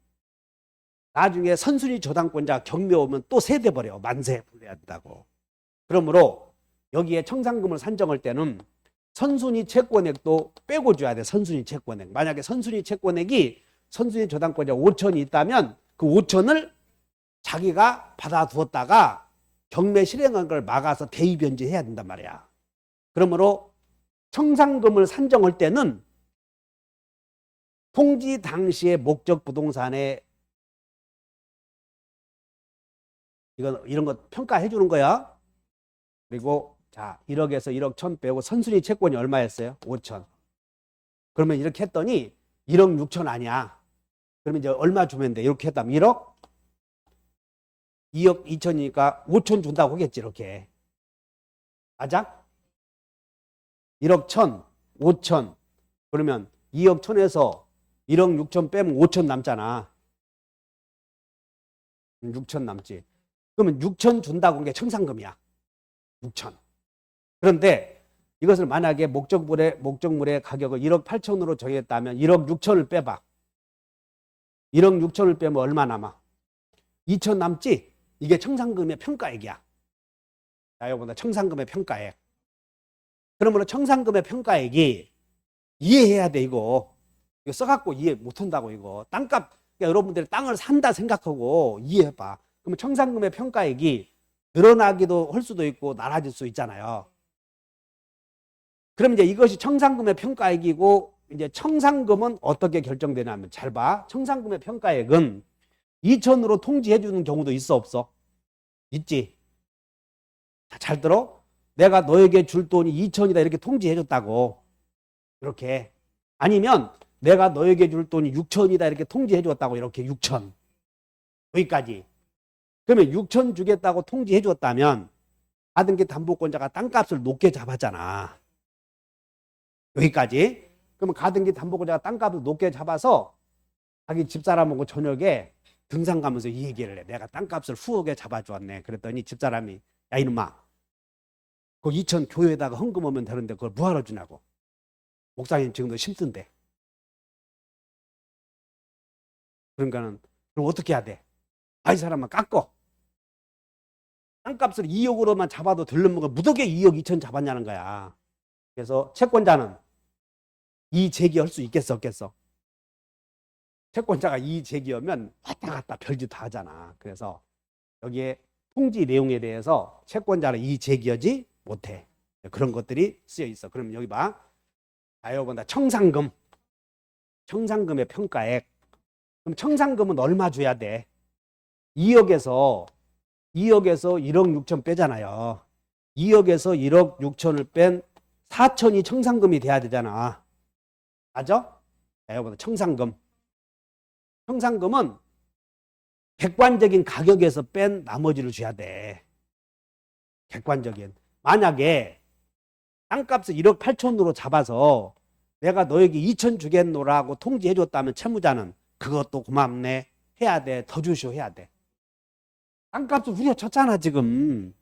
나중에 선순위 저당권자 경매 오면 또 세대버려. 만세 불러야 된다고. 그러므로 여기에 청산금을 산정할 때는 선순위 채권액도 빼고 줘야 돼. 선순위 채권액. 만약에 선순위 채권액이 선순위 저당권자 5천이 있다면 그 5천을 자기가 받아두었다가 경매 실행한 걸 막아서 대입변제해야 된단 말이야. 그러므로 청산금을 산정할 때는 통지 당시의 목적 부동산에 이런 거 평가해 주는 거야. 그리고 자, 1억에서 1억 1천 빼고 선순위 채권이 얼마였어요? 5천. 그러면 이렇게 했더니 1억 6천 아니야. 그러면 이제 얼마 주면 돼? 이렇게 했다면 1억? 2억 2천이니까 5천 준다고 하겠지, 이렇게. 맞아? 1억 1천, 5천. 그러면 2억 1천에서 1억 6천 빼면 5천 남잖아. 6천 남지. 그러면 6천 준다고 한 게 청산금이야. 6천. 그런데 이것을 만약에 목적물의 가격을 1억 8천으로 정했다면 1억 6천을 빼봐. 1억 6천을 빼면 얼마 남아? 2천 남지? 이게 청산금의 평가액이야. 자, 여보다 청산금의 평가액. 그러므로 청산금의 평가액이 이해해야 돼, 이거. 이거 써갖고 이해 못한다고, 이거. 땅값, 그러니까 여러분들이 땅을 산다 생각하고 이해해봐. 그러면 청산금의 평가액이 늘어나기도 할 수도 있고 낮아질 수 있잖아요. 그럼 이제 이것이 청산금의 평가액이고 이제 청산금은 어떻게 결정되냐면 잘 봐. 청산금의 평가액은 2천으로 통지해 주는 경우도 있어 없어? 있지. 잘 들어. 내가 너에게 줄 돈이 2천이다 이렇게 통지해 줬다고. 이렇게. 아니면 내가 너에게 줄 돈이 6천이다 이렇게 통지해 줬다고. 이렇게 6천. 여기까지. 그러면 6천 주겠다고 통지해 줬다면 받은 게 담보권자가 땅값을 높게 잡았잖아. 여기까지. 그러면 가등기 담보권자가 땅값을 높게 잡아서 자기 집사람하고 저녁에 등산 가면서 이 얘기를 해. 내가 땅값을 후하게 잡아주었네. 그랬더니 집사람이 야 이놈아 그 2천 교회에다가 헌금하면 되는데 그걸 뭐하러 주냐고. 목사님 지금도 힘든데. 그러니까는 그럼 어떻게 해야 돼? 아 이 사람만 깎어. 땅값을 2억으로만 잡아도 들르면 무더기에 2억 2천 잡았냐는 거야. 그래서 채권자는 이의 제기할 수 있겠어 없겠어? 채권자가 이의 제기하면 왔다 갔다 별짓 다 하잖아. 그래서 여기에 통지 내용에 대해서 채권자는 이의 제기하지 못해. 그런 것들이 쓰여 있어. 그럼 여기 봐. 자, 여기 본다. 청산금. 청산금의 평가액. 그럼 청산금은 얼마 줘야 돼? 2억에서 1억 6천 빼잖아요. 2억에서 1억 6천을 뺀 4천이 청산금이 돼야 되잖아. 맞아? 자, 여기 보다 청산금. 청산금은 객관적인 가격에서 뺀 나머지를 줘야 돼. 객관적인. 만약에 땅값을 1억 8천으로 잡아서 내가 너에게 2천 주겠노라고 통지해 줬다면 채무자는 그것도 고맙네. 해야 돼. 더 주시오 해야 돼. 땅값을 후려쳤잖아 지금.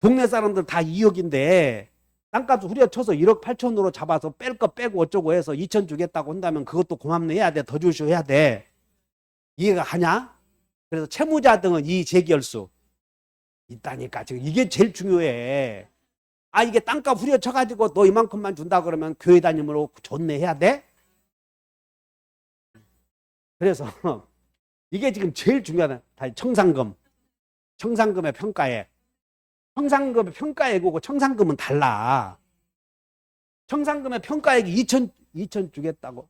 동네 사람들 다 2억인데 땅값을 후려쳐서 1억 8천으로 잡아서 뺄 거 빼고 어쩌고 해서 2천 주겠다고 한다면 그것도 고맙네 해야 돼. 더 주시오 해야 돼. 이해가 하냐? 그래서 채무자 등은 이의 제기할 수 있다니까. 지금 이게 제일 중요해. 아 이게 땅값 후려쳐가지고 너 이만큼만 준다 그러면 교회 다니므로 좋네 해야 돼? 그래서 이게 지금 제일 중요하다. 청산금. 청산금의 평가액. 청산금의 평가액이고 청산금은 달라. 청산금의 평가액이 2천 주겠다고.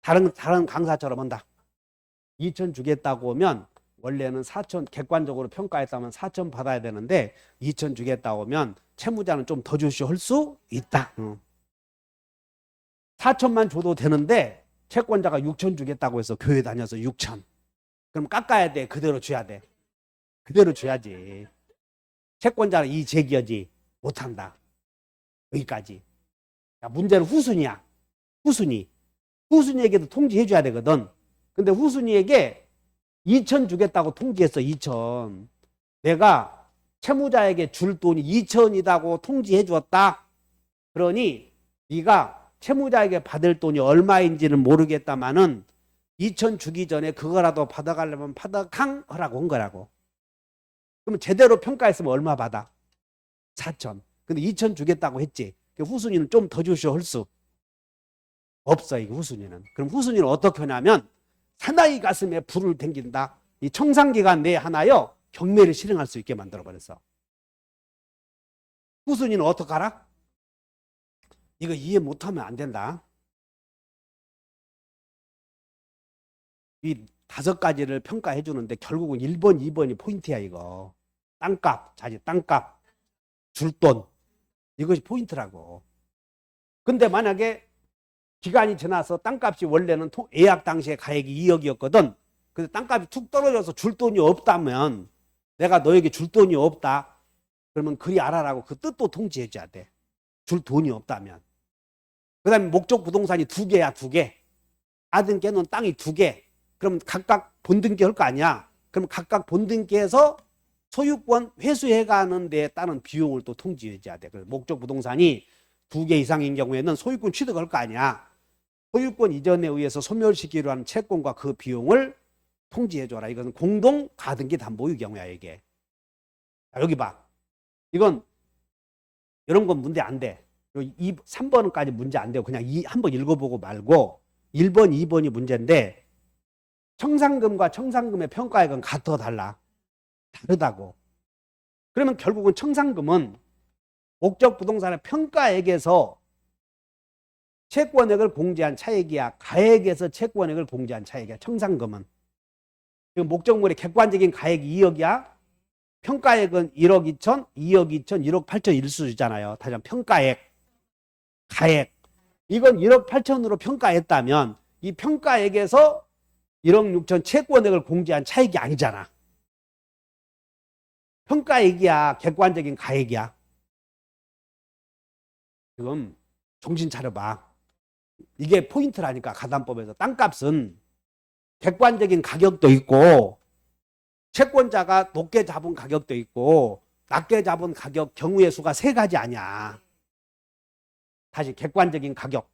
다른 강사처럼 한다. 2천 주겠다고 하면 원래는 4천 객관적으로 평가했다면 4천 받아야 되는데 2천 주겠다고 하면 채무자는 좀 더 주시오 할 수 있다. 4천만 줘도 되는데 채권자가 6천 주겠다고 해서 교회 다녀서 6천. 그럼 깎아야 돼. 그대로 줘야 돼. 그대로 줘야지. 채권자는 이 제기하지 못한다. 여기까지. 자, 문제는 후순위야. 후순위. 후순위에게도 통지해 줘야 되거든. 근데 후순위에게 2천 주겠다고 통지했어. 2천. 내가 채무자에게 줄 돈이 2천이라고 통지해 주었다. 그러니 네가 채무자에게 받을 돈이 얼마인지는 모르겠다마는 2천 주기 전에 그거라도 받아가려면 받아강 하라고 한 거라고. 그러면 제대로 평가했으면 얼마 받아? 4천. 근데 2천 주겠다고 했지. 후순위는 좀 더 주시오 할 수 없어. 이게 후순위는. 그럼 후순위는 어떻게 하냐면 사나이 가슴에 불을 댕긴다. 이 청산기간 내에 하나요 경매를 실행할 수 있게 만들어버렸어. 후순위는 어떻게 하라? 이거 이해 못하면 안 된다. 이 5가지를 평가해 주는데 결국은 1번, 2번이 포인트야 이거. 땅값, 자기 땅값, 줄 돈. 이것이 포인트라고. 근데 만약에 기간이 지나서 땅값이 원래는 예약 당시에 가액이 2억이었거든. 근데 땅값이 툭 떨어져서 줄 돈이 없다면 내가 너에게 줄 돈이 없다. 그러면 그리 알아라고 그 뜻도 통지해 줘야 돼. 줄 돈이 없다면. 그 다음에 목적 부동산이 2개야 2개. 받은 개는 땅이 2개. 그럼 각각 본등기 할 거 아니야. 그럼 각각 본등기해서 소유권 회수해가는 데에 따른 비용을 또 통지해 줘야 돼. 그래서 목적 부동산이 2개 이상인 경우에는 소유권 취득할 거 아니야. 소유권 이전에 의해서 소멸시키려 하는 채권과 그 비용을 통지해 줘라. 이것은 공동 가등기 담보의 경우야 이게. 자, 여기 봐. 이건 이런 건 문제 안 돼. 3번까지 문제 안 되고 그냥 한번 읽어보고 말고 1번, 2번이 문제인데 청산금과 청산금의 평가액은 같아 달라? 다르다고. 그러면 결국은 청산금은 목적 부동산의 평가액에서 채권액을 공제한 차액이야, 가액에서 채권액을 공제한 차액이야. 청산금은 지금 목적물의 객관적인 가액이 2억이야. 평가액은 1억 2천, 2억 2천, 1억 8천 일수잖아요. 다시 한번 평가액, 가액. 이건 1억 8천으로 평가했다면 이 평가액에서 1억 6천 채권액을 공제한 차액이 아니잖아. 평가액이야, 객관적인 가액이야. 지금 정신 차려봐. 이게 포인트라니까. 가담법에서 땅값은 객관적인 가격도 있고 채권자가 높게 잡은 가격도 있고 낮게 잡은 가격 경우의 수가 세 가지 아니야. 다시 객관적인 가격,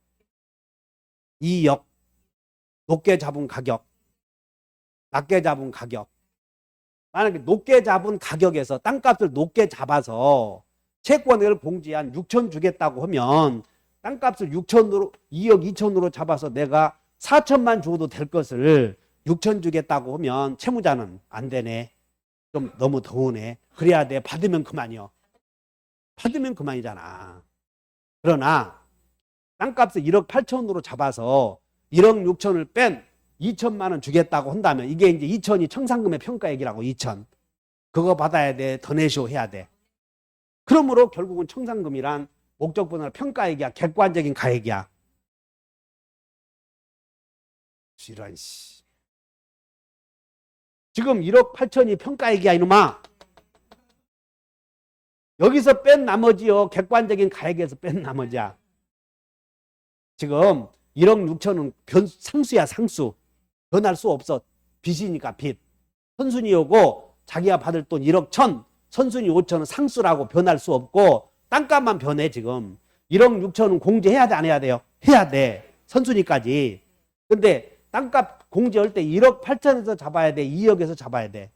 2억, 높게 잡은 가격, 낮게 잡은 가격. 만약에 높게 잡은 가격에서 땅값을 높게 잡아서 채권을 공제한 6천 주겠다고 하면 땅값을 6천으로 2억 2천으로 잡아서 내가 4천만 줘도 될 것을 6천 주겠다고 하면 채무자는 안 되네. 좀 너무 더우네. 그래야 돼. 받으면 그만이요. 받으면 그만이잖아. 그러나 땅값을 1억 8천으로 잡아서 1억 6천을 뺀 2천만 원 주겠다고 한다면 이게 이제 2천이 청산금의 평가액이라고. 2천. 그거 받아야 돼. 더 내쇼 해야 돼. 그러므로 결국은 청산금이란 목적분할 평가액이야, 객관적인 가액이야. 이런 씨. 지금 1억 8천이 평가액이야 이놈아. 여기서 뺀 나머지요, 객관적인 가액에서 뺀 나머지야. 지금 1억 6천은 상수야, 상수. 변할 수 없어. 빚이니까 빚. 선순위 오고 자기가 받을 돈 1억 1천, 선순위 5천은 상수라고 변할 수 없고 땅값만 변해. 지금 1억 6천은 공제해야 돼, 안 해야 돼요? 해야 돼. 선순위까지. 근데 땅값 공제할 때 1억 8천에서 잡아야 돼, 2억에서 잡아야 돼.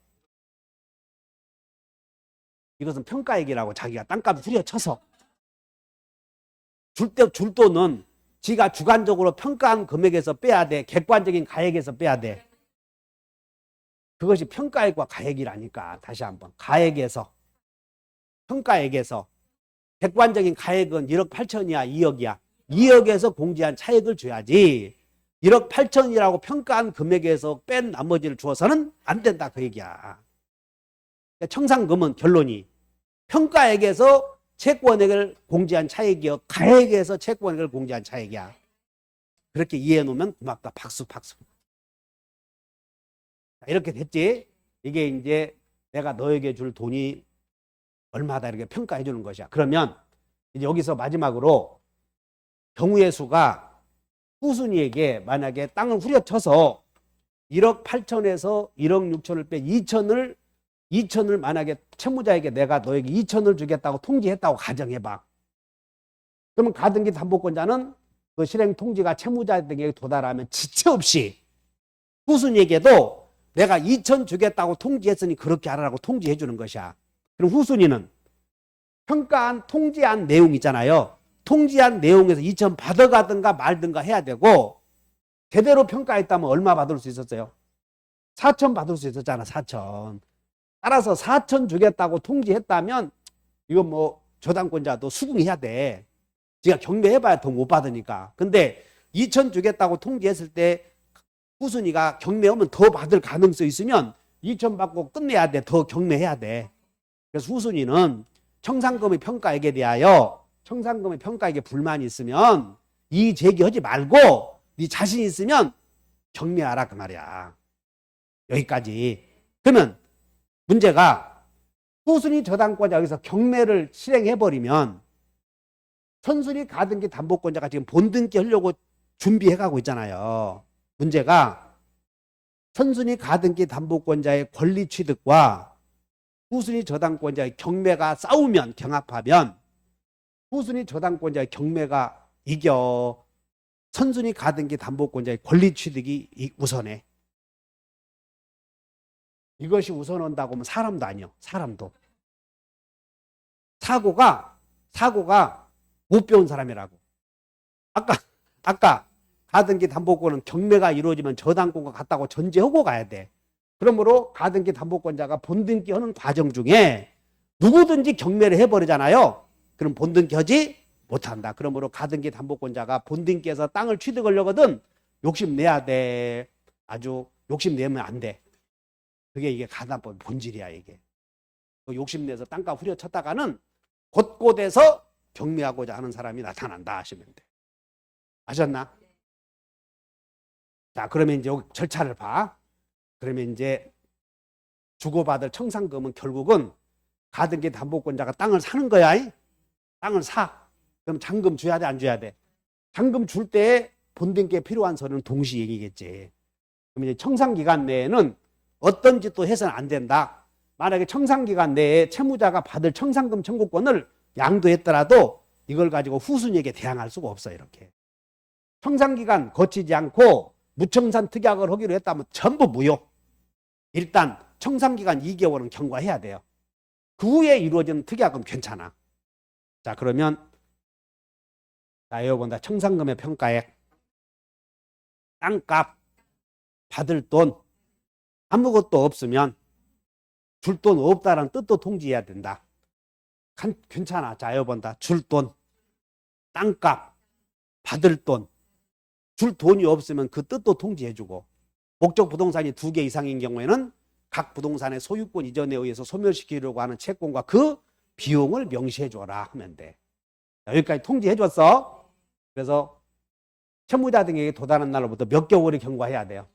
이것은 평가액이라고. 자기가 땅값 후려쳐서 줄 돈은 지가 주관적으로 평가한 금액에서 빼야 돼. 객관적인 가액에서 빼야 돼. 그것이 평가액과 가액이라니까. 다시 한번. 가액에서, 평가액에서. 객관적인 가액은 1억 8천이야, 2억이야. 2억에서 공제한 차액을 줘야지 1억 8천이라고 평가한 금액에서 뺀 나머지를 주어서는 안 된다, 그 얘기야. 청산금은 결론이 평가액에서 채권액을 공제한 차액이요, 가액에서 채권액을 공제한 차액이야. 그렇게 이해해 놓으면 고맙다. 박수, 박수. 이렇게 됐지? 이게 이제 내가 너에게 줄 돈이 얼마다 이렇게 평가해 주는 것이야. 그러면 이제 여기서 마지막으로 경우의 수가 후순위에게 만약에 땅을 후려쳐서 1억 8천에서 1억 6천을 빼 2천을 만약에 채무자에게 내가 너에게 2천을 주겠다고 통지했다고 가정해봐. 그러면 가등기 담보권자는 그 실행 통지가 채무자에게 도달하면 지체 없이 후순위에게도 내가 2천 주겠다고 통지했으니 그렇게 하라고 통지해 주는 것이야. 그럼 후순위는 평가한 통지한 내용 있잖아요. 통지한 내용에서 2천 받아가든가 말든가 해야 되고, 제대로 평가했다면 얼마 받을 수 있었어요? 4천 받을 수 있었잖아. 4천. 따라서 4천 주겠다고 통지했다면 이건 뭐 저당권자도 수긍해야 돼. 지가 경매해봐야 더 못 받으니까. 근데 2천 주겠다고 통지했을 때 후순위가 경매하면 더 받을 가능성이 있으면 2천 받고 끝내야 돼. 더 경매해야 돼. 그래서 후순위는 청산금의 평가액에 대하여 청산금의 평가액에 불만이 있으면 이의 제기하지 말고 네 자신 있으면 경매하라, 그 말이야. 여기까지. 그러면 문제가 후순위 저당권자 여기서 경매를 실행해버리면 선순위 가등기 담보권자가 지금 본등기 하려고 준비해가고 있잖아요. 문제가 선순위 가등기 담보권자의 권리 취득과 후순위 저당권자의 경매가 싸우면, 경합하면 후순위 저당권자의 경매가 이겨 선순위 가등기 담보권자의 권리 취득이 우선해. 이것이 우선한다고 하면 사람도 아니요. 사람도. 사고가 못 배운 사람이라고. 아까 가등기 담보권은 경매가 이루어지면 저당권과 같다고 전제하고 가야 돼. 그러므로 가등기 담보권자가 본등기 하는 과정 중에 누구든지 경매를 해버리잖아요. 그럼 본등기 하지 못한다. 그러므로 가등기 담보권자가 본등기에서 땅을 취득하려거든 욕심내야 돼. 아주 욕심내면 안 돼. 그게 이게 가담법 본질이야 이게. 욕심내서 땅값 후려쳤다가는 곳곳에서 경매하고자 하는 사람이 나타난다 하시면 돼. 아셨나? 자, 그러면 이제 절차를 봐. 그러면 이제 주고받을 청산금은 결국은 가등기 담보권자가 땅을 사는 거야. 땅을 사. 그럼 잔금 줘야 돼, 안 줘야 돼? 잔금 줄 때 본등기에 필요한 서류는 동시행이겠지. 그럼 이제 청산기간 내에는 어떤 짓도 해서는 안 된다. 만약에 청산기간 내에 채무자가 받을 청산금 청구권을 양도했더라도 이걸 가지고 후순위에게 대항할 수가 없어. 이렇게 청산기간 거치지 않고 무청산 특약을 하기로 했다면 전부 무효. 일단 청산기간 2개월은 경과해야 돼요. 그 후에 이루어지는 특약은 괜찮아. 자, 그러면 자, 여기 본다. 청산금의 평가액, 땅값, 받을 돈 아무것도 없으면 줄 돈 없다라는 뜻도 통지해야 된다. 괜찮아. 자, 여기 본다. 줄 돈, 땅값, 받을 돈, 줄 돈이 없으면 그 뜻도 통지해주고, 목적 부동산이 2개 이상인 경우에는 각 부동산의 소유권 이전에 의해서 소멸시키려고 하는 채권과 그 비용을 명시해줘라 하면 돼. 자, 여기까지 통지해줬어. 그래서 채무자 등에게 도달한 날로부터 몇 개월이 경과해야 돼요?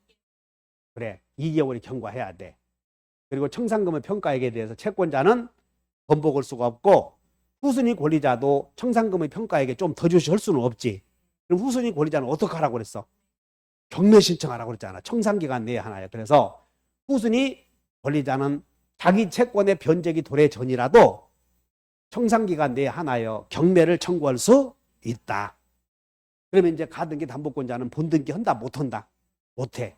그래, 2개월이 경과해야 돼. 그리고 청산금의 평가액에 대해서 채권자는 번복할 수가 없고, 후순위 권리자도 청산금의 평가액에 좀 더 주시 할 수는 없지. 그럼 후순위 권리자는 어떻게 하라고 그랬어? 경매 신청하라고 그랬잖아. 청산기간 내에 하나요. 그래서 후순위 권리자는 자기 채권의 변제기 도래 전이라도 청산기간 내에 하나여 경매를 청구할 수 있다. 그러면 이제 가등기 담보권자는 본등기 한다, 못한다? 못해.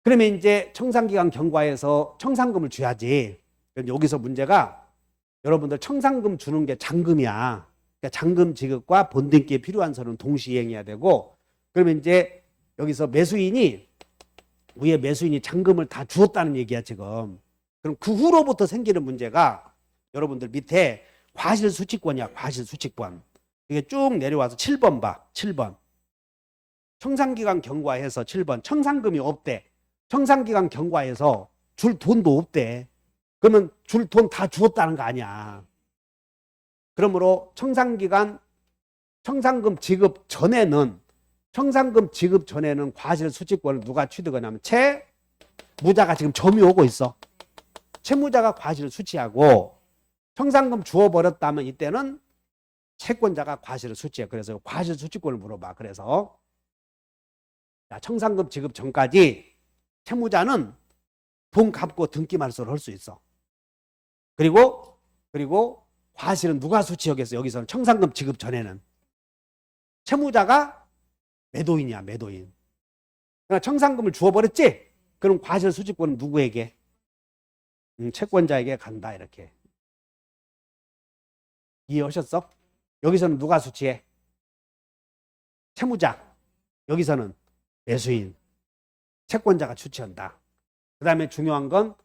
그러면 이제 청산기간 경과해서 청산금을 줘야지. 여기서 문제가 여러분들 청산금 주는 게 잔금이야. 그러니까 잔금 지급과 본등기에 필요한 서류는 동시행해야 되고, 그러면 이제 여기서 매수인이 위에 매수인이 잔금을 다 주었다는 얘기야 지금. 그럼 그 후로부터 생기는 문제가 여러분들 밑에 과실수취권이야. 과실수취권. 이게 쭉 내려와서 7번 봐. 7번. 청산기간 경과해서 7번. 청산금이 없대. 청산기간 경과해서 줄 돈도 없대. 그러면 줄 돈 다 주었다는 거 아니야. 그러므로 청산기간 청산금 지급 전에는 과실수취권을 누가 취득하냐면 채무자가 지금 점이 오고 있어. 채무자가 과실을 수취하고 청산금 주어버렸다면 이때는 채권자가 과실을 수취해. 그래서 과실수취권을 물어봐. 그래서 청산금 지급 전까지 채무자는 돈 갚고 등기 말소를 할 수 있어. 그리고 과실은 누가 수취하겠어? 여기서는 청산금 지급 전에는 채무자가 매도인이야. 매도인. 그러니까 청산금을 주어버렸지? 그럼 과실 수취권은 누구에게? 채권자에게 간다. 이렇게. 이해하셨어? 여기서는 누가 수취해? 채무자. 여기서는 매수인. 채권자가 수취한다. 그 다음에 중요한 건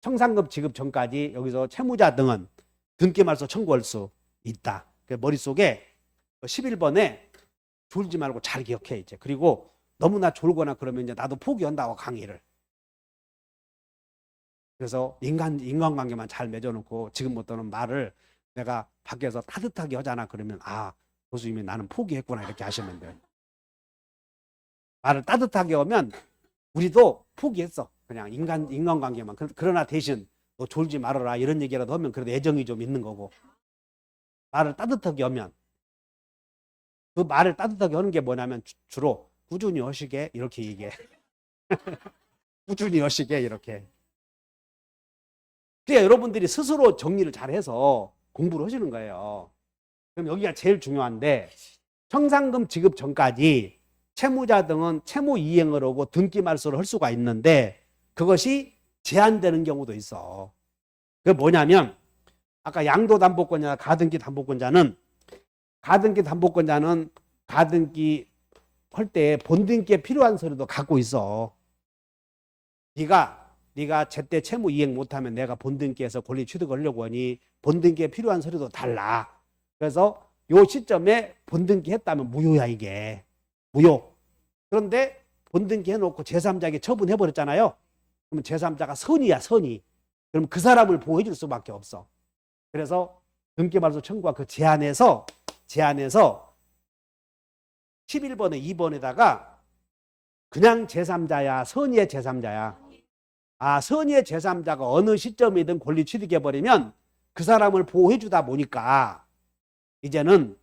청산금 지급 전까지 여기서 채무자 등은 등기 말소 청구할 수 있다. 머릿속에 11번에 졸지 말고 잘 기억해 이제. 그리고 너무나 졸거나 그러면 이제 나도 포기한다고 강의를. 그래서 인간관계만 잘 맺어놓고 지금부터는 말을 내가 밖에서 따뜻하게 하잖아. 그러면 교수님이 나는 포기했구나 이렇게 하시면 돼요. 말을 따뜻하게 하면 우리도 포기했어. 그냥 인간관계만. 그러나 대신 너 졸지 말아라 이런 얘기라도 하면 그래도 애정이 좀 있는 거고. 말을 따뜻하게 하면 그 말을 따뜻하게 하는 게 뭐냐면 주로 꾸준히 하시게 이렇게 얘기해. 꾸준히 하시게 이렇게. 그러니까 여러분들이 스스로 정리를 잘해서 공부를 하시는 거예요. 그럼 여기가 제일 중요한데 청산금 지급 전까지 채무자 등은 채무 이행을 하고 등기 말소를 할 수가 있는데 그것이 제한되는 경우도 있어. 그게 뭐냐면 아까 양도담보권자, 가등기 담보권자는 가등기 할 때 본등기에 필요한 서류도 갖고 있어. 네가 제때 채무 이행 못하면 내가 본등기에서 권리 취득을 하려고 하니 본등기에 필요한 서류도 달라. 그래서 요 시점에 본등기 했다면 무효야 이게. 무효. 그런데 본등기 해놓고 제3자에게 처분해버렸잖아요. 그러면 제3자가 선이야 선이. 그럼 그 사람을 보호해 줄 수밖에 없어. 그래서 등기말소 청구가 그 제안에서 11번에 2번에다가 그냥 제3자야 선의의 제3자야. 선의의 제3자가 어느 시점이든 권리 취득해버리면 그 사람을 보호해 주다 보니까 이제는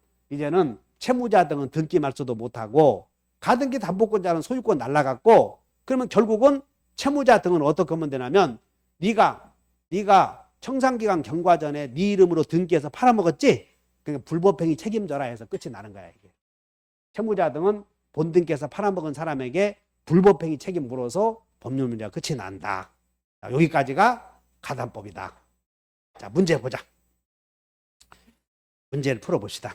채무자 등은 등기말소도 못하고 가등기 담보권자는 소유권 날라갔고 그러면 결국은 채무자 등은 어떻게 하면 되냐면 네가 청산기간 경과 전에 네 이름으로 등기해서 팔아먹었지? 그러니까 불법행위 책임져라 해서 끝이 나는 거야 이게. 채무자 등은 본등기해서 팔아먹은 사람에게 불법행위 책임 물어서 법률 문제가 끝이 난다. 자, 여기까지가 가담법이다. 자, 문제 보자. 문제를 풀어봅시다.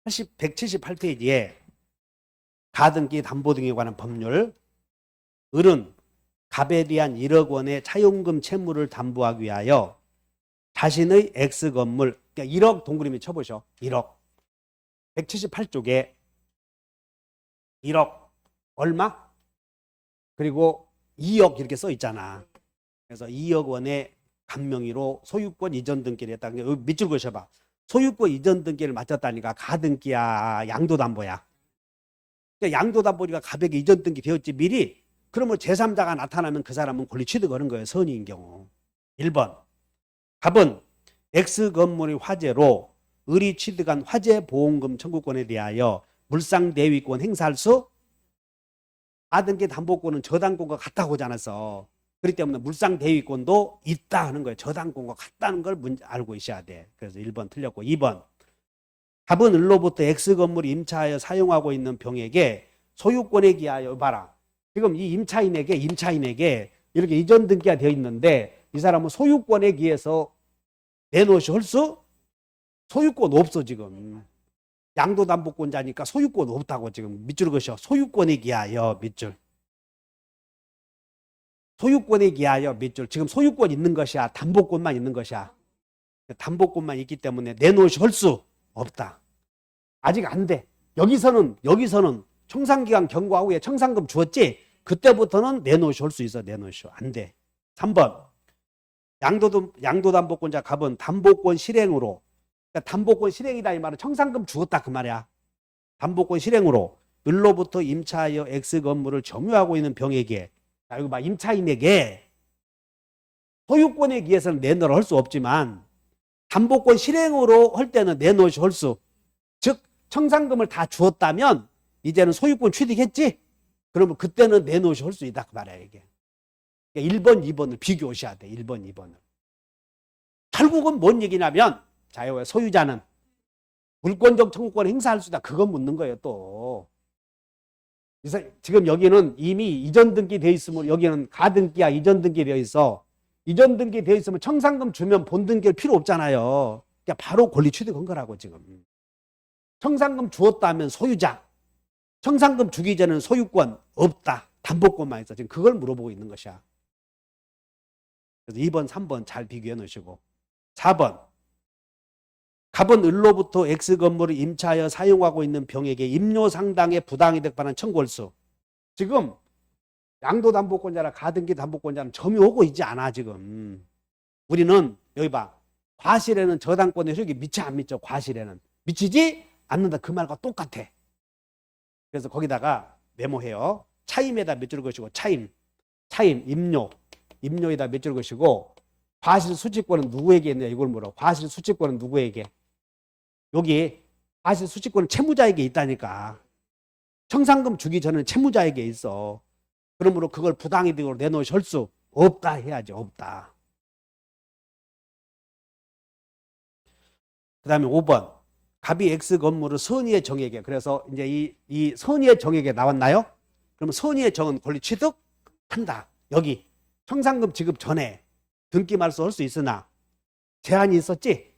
178페이지에 가등기 담보 등에 관한 법률. 을은 갑에 대한 1억 원의 차용금 채무를 담보하기 위하여 자신의 X건물, 그러니까 1억 동그라미 쳐보셔. 1억. 178쪽에 1억 얼마? 그리고 2억 이렇게 써 있잖아. 그래서 2억 원의 감명의로 소유권 이전 등기를 했다. 여기 밑줄 그으셔봐. 소유권 이전 등기를 마쳤다니까 가등기야 양도담보야. 그러니까 양도담보니까 갑에게 이전 등기 되었지 미리. 그러면 제3자가 나타나면 그 사람은 권리 취득하는 거예요. 선의인 경우. 1번. 갑은 X건물의 화재로 을이 취득한 화재보험금 청구권에 대하여 물상대위권 행사할 수? 가등기 담보권은 저당권과 같다고 하지 않았어. 그렇기 때문에 물상대위권도 있다 하는 거예요. 저당권과 같다는 걸 알고 있어야 돼. 그래서 1번 틀렸고 2번. 갑은 을로부터 X건물을 임차하여 사용하고 있는 병에게 소유권에 기하여 봐라. 지금 이 임차인에게 이렇게 이전 등기가 되어 있는데 이 사람은 소유권에 기해서 내놓으시 할 수? 소유권 없어 지금. 양도담보권자니까 소유권 없다고 지금 밑줄 그으셔. 소유권에 기하여 밑줄. 소유권에 기하여 밑줄. 지금 소유권 있는 것이야? 담보권만 있는 것이야? 담보권만 있기 때문에 내놓으시 할 수 없다. 아직 안 돼. 여기서는 청산기간 경과 후에 청산금 주었지? 그때부터는 내놓으시 할 수 있어. 내놓으시. 안 돼. 3번. 양도담보권자 갑은 담보권 실행으로, 그러니까 담보권 실행이다 이 말은 청산금 주었다 그 말이야. 담보권 실행으로 을로부터 임차하여 X건물을 점유하고 있는 병에게, 자 여기 봐, 임차인에게 소유권에 기해서는 내놓으라 할 수 없지만 담보권 실행으로 할 때는 내놓으시 할 수, 즉 청산금을 다 주었다면 이제는 소유권 취득했지? 그러면 그때는 내놓으시 할 수 있다 그 말이야 이게. 1번, 2번을 비교하셔야 돼. 1번, 2번을. 결국은 뭔 얘기냐면 자유의 소유자는 물권적 청구권을 행사할 수 있다. 그건 묻는 거예요 또. 지금 여기는 이미 이전 등기 되어 있으면 여기는 가등기야 이전 등기 되어 있어. 이전 등기 되어 있으면 청산금 주면 본등기할 필요 없잖아요. 그러니까 바로 권리 취득한 거라고 지금. 청산금 주었다면 소유자. 청산금 주기 전에는 소유권 없다. 담보권만 있어. 지금 그걸 물어보고 있는 것이야. 그래서 2번, 3번 잘 비교해 놓으시고. 4번. 갑은 을로부터 X건물을 임차하여 사용하고 있는 병에게 임료상당의 부당이득 반환 청구할 수. 지금 양도담보권자나 가등기 담보권자는 점유하고 있지 않아 지금. 우리는 여기 봐. 과실에는 저당권의 효력이 미치 안 미쳐? 과실에는. 미치지 않는다. 그 말과 똑같아. 그래서 거기다가 메모해요. 차임에다 몇 줄 것이고 차임, 임료에다 몇 줄 것이고 과실 수취권은 누구에게 있냐 이걸 물어. 과실 수취권은 누구에게? 여기 과실 수취권은 채무자에게 있다니까. 청산금 주기 전에는 채무자에게 있어. 그러므로 그걸 부당이득으로 내놓으실 수 없다 해야지. 없다. 그 다음에 5번. 갑이 X건물을 선의의 정에게. 그래서 이제 이 선의의 정에게 나왔나요? 그러면 선의의 정은 권리 취득한다. 여기 청산금 지급 전에 등기 말소할 수 있으나 제한이 있었지?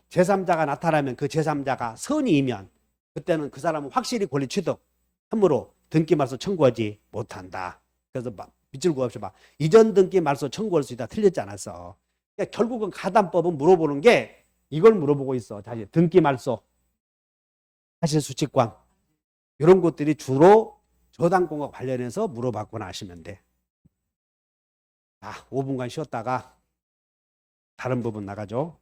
제3자가 나타나면 그 제3자가 선의이면 그때는 그 사람은 확실히 권리 취득, 함부로 등기 말소 청구하지 못한다. 그래서 밑줄 그어 없이 이전 등기 말소 청구할 수 있다. 틀렸지 않았어. 그러니까 결국은 가담법은 물어보는 게 이걸 물어보고 있어. 다시 등기 말소, 사실 수칙권 이런 것들이 주로 저당권과 관련해서 물어봤구나 하시면 돼. 5분간 쉬었다가 다른 부분 나가죠.